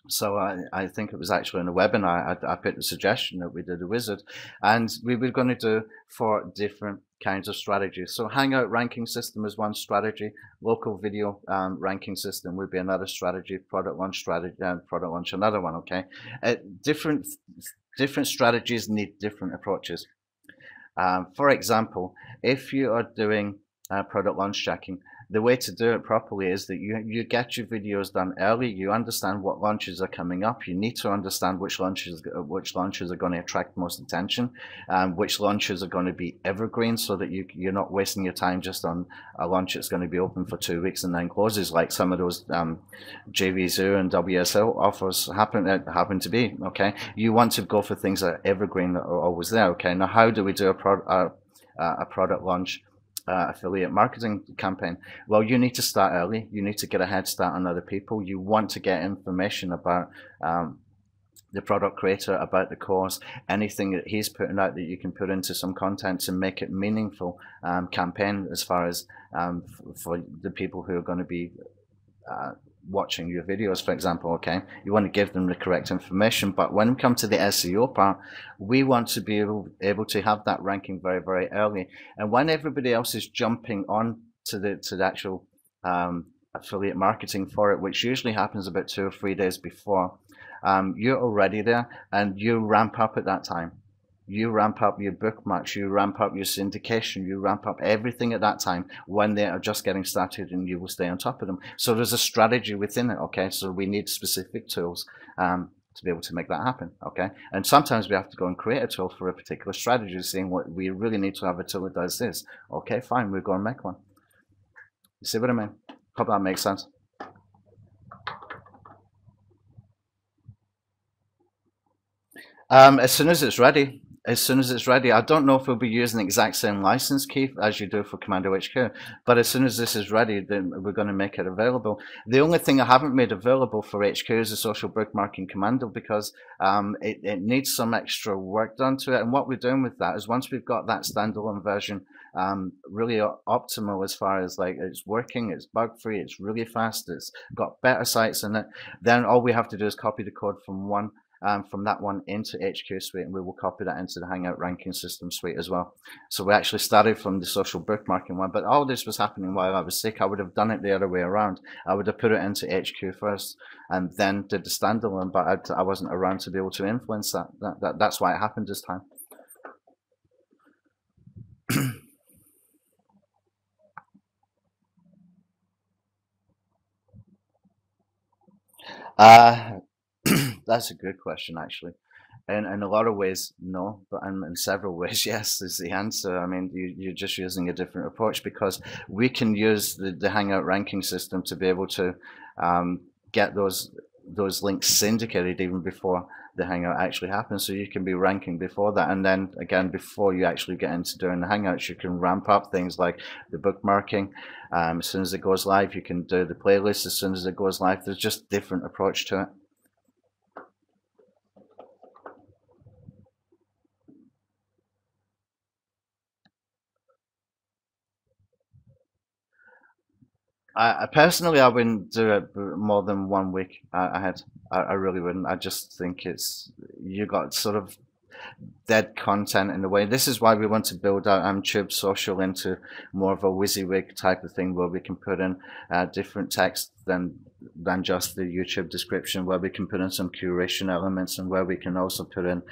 So I think it was actually in a webinar, I put the suggestion that we did a wizard, and we were going to do for different kinds of strategies. So Hangout ranking system is one strategy, local video ranking system would be another strategy, product launch strategy, product launch another one. Okay, different strategies need different approaches. For example, if you are doing product launch tracking, the way to do it properly is that you get your videos done early. You understand what launches are coming up. You need to understand which launches are going to attract most attention, which launches are going to be evergreen, so that you're not wasting your time just on a launch that's going to be open for 2 weeks and then closes, like some of those JVZoo and WSO offers happen to be. Okay, you want to go for things that are evergreen, that are always there. Okay, now how do we do a product launch affiliate marketing campaign? Well, you need to start early. You need to get a head start on other people. You want to get information about the product creator, about the course, anything that he's putting out that you can put into some content to make it meaningful campaign, as far as for the people who are going to be watching your videos, for example, okay? You want to give them the correct information, but when we come to the SEO part, we want to be able to have that ranking very, very early. And when everybody else is jumping on to the actual affiliate marketing for it, which usually happens about 2 or 3 days before, you're already there, and you ramp up at that time. You ramp up your bookmarks, you ramp up your syndication, you ramp up everything at that time when they are just getting started, and you will stay on top of them. So there's a strategy within it, okay? So we need specific tools to be able to make that happen, okay? And sometimes we have to go and create a tool for a particular strategy, saying what we really need to have a tool that does this. Okay, fine, we'll go and make one. You see what I mean? Hope that makes sense. As soon as it's ready. As soon as it's ready. I don't know if we'll be using the exact same license key as you do for Commando HQ, but as soon as this is ready, then we're going to make it available. The only thing I haven't made available for HQ is the social bookmarking Commando, because it needs some extra work done to it. And what we're doing with that is, once we've got that standalone version really optimal, as far as like it's working, it's bug free, it's really fast, it's got better sites in it, then all we have to do is copy the code from that one into HQ Suite, and we will copy that into the Hangout ranking system suite as well. So we actually started from the social bookmarking one, but all this was happening while I was sick. I would have done it the other way around. I would have put it into HQ first and then did the standalone, but I wasn't around to be able to influence that. That's why it happened this time. That's a good question, actually. In a lot of ways, no, but in several ways, yes, is the answer. I mean, you're just using a different approach, because we can use the Hangout ranking system to be able to get those links syndicated even before the Hangout actually happens. So you can be ranking before that, and then again, before you actually get into doing the Hangouts, you can ramp up things like the bookmarking. As soon as it goes live, you can do the playlist as soon as it goes live. There's just different approach to it. I personally, I wouldn't do it more than 1 week ahead. I really wouldn't. I just think you got sort of dead content in the way. This is why we want to build out Tube Social into more of a WYSIWYG type of thing, where we can put in different text than just the YouTube description, where we can put in some curation elements, and where we can also put in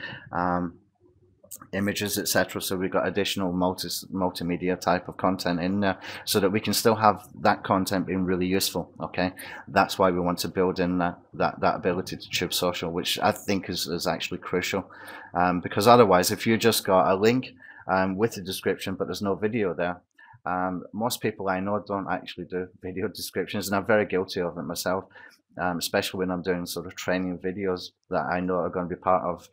images, etc. So we've got additional multimedia type of content in there, so that we can still have that content being really useful. Okay, that's why we want to build in that ability to tube social, which I think is actually crucial, because otherwise, if you just got a link with the description but there's no video there, most people I know don't actually do video descriptions, and I'm very guilty of it myself. Especially when I'm doing sort of training videos that I know are going to be part of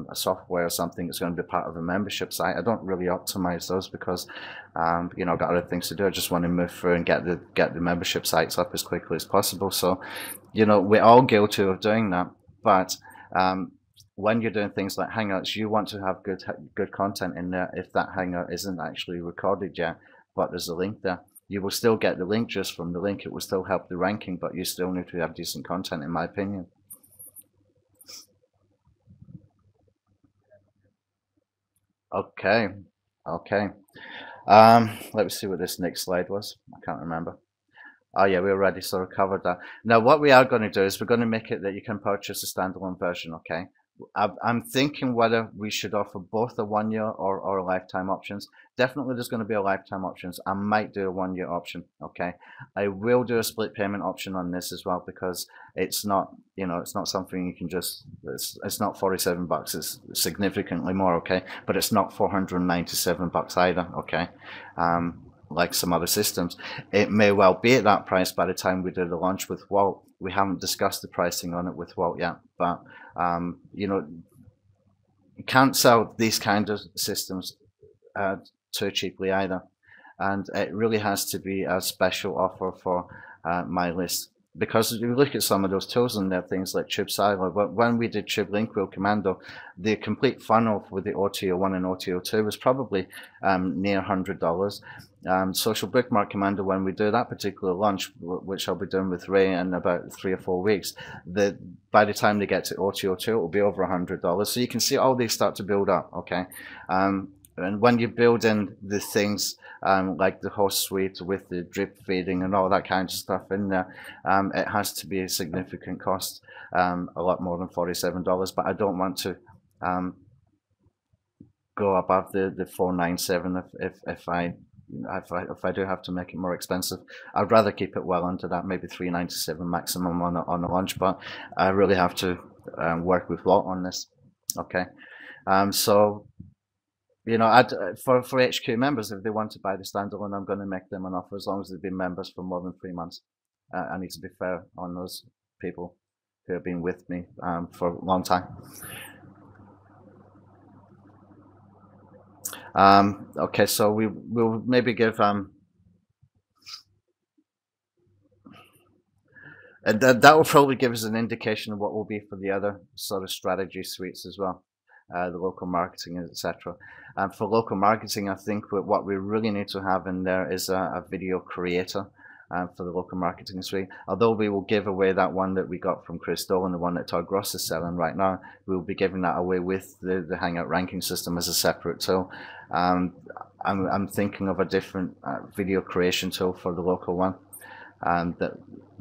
a software or something that's going to be part of a membership site. I don't really optimize those, because you know, I've got other things to do. I just want to move through and get the membership sites up as quickly as possible. So, you know, we're all guilty of doing that. But when you're doing things like Hangouts, you want to have good content in there. If that Hangout isn't actually recorded yet, but there's a link there, you will still get the link just from the link. It will still help the ranking, but you still need to have decent content, in my opinion. Okay, okay. Let me see what this next slide was. I can't remember. Oh yeah, we already sort of covered that. Now what we are going to do is we're going to make it that you can purchase a standalone version, okay? I'm thinking whether we should offer both a 1 year or a lifetime options. Definitely there's going to be a lifetime options. I might do a 1 year option, okay? I will do a split payment option on this as well, because it's not, you know, it's not something you can just, it's not $47, it's significantly more, okay? But it's not $497 either, okay? Like some other systems. It may well be at that price by the time we do the launch with Walt. We haven't discussed the pricing on it with Walt yet, but you know, you can't sell these kind of systems too cheaply either, and it really has to be a special offer for my list. because you look at some of those tools and there are things like Tube Silo. When we did Tube Link Wheel Commando, the complete funnel with the OTO1 and OTO2 was probably near $100. Social Bookmark Commando, when we do that particular launch, which I'll be doing with Ray in about 3 or 4 weeks, by the time they get to OTO2, it will be over $100. So you can see all these start to build up, okay? And when you build in the things like the host suite with the drip feeding and all that kind of stuff in there, it has to be a significant cost, a lot more than $47. But I don't want to go above the 497 if I do have to make it more expensive. I'd rather keep it well under that, maybe 397 maximum on a launch. But I really have to work with Lot on this. Okay, so. You know, for HQ members, if they want to buy the standalone, I'm going to make them an offer as long as they've been members for more than 3 months. I need to be fair on those people who have been with me for a long time. Okay, so we'll maybe give and that will probably give us an indication of what will be for the other sort of strategy suites as well. The local marketing, etc. For local marketing, I think what we really need to have in there is a video creator for the local marketing suite. Although we will give away that one that we got from Chris Dolan, the one that Todd Gross is selling right now, we'll be giving that away with the Hangout ranking system as a separate tool. I'm thinking of a different video creation tool for the local one.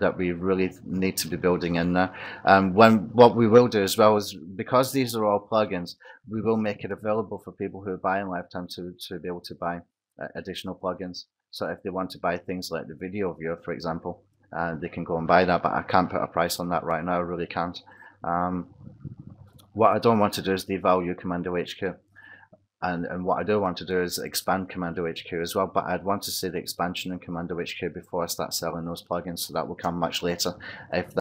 That we really need to be building in there. What we will do as well is, because these are all plugins, we will make it available for people who are buying Lifetime to be able to buy additional plugins. So if they want to buy things like the video viewer, for example, they can go and buy that, but I can't put a price on that right now, I really can't. What I don't want to do is devalue Commando HQ. And what I do want to do is expand Commando HQ as well, but I'd want to see the expansion in Commando HQ before I start selling those plugins, so that will come much later if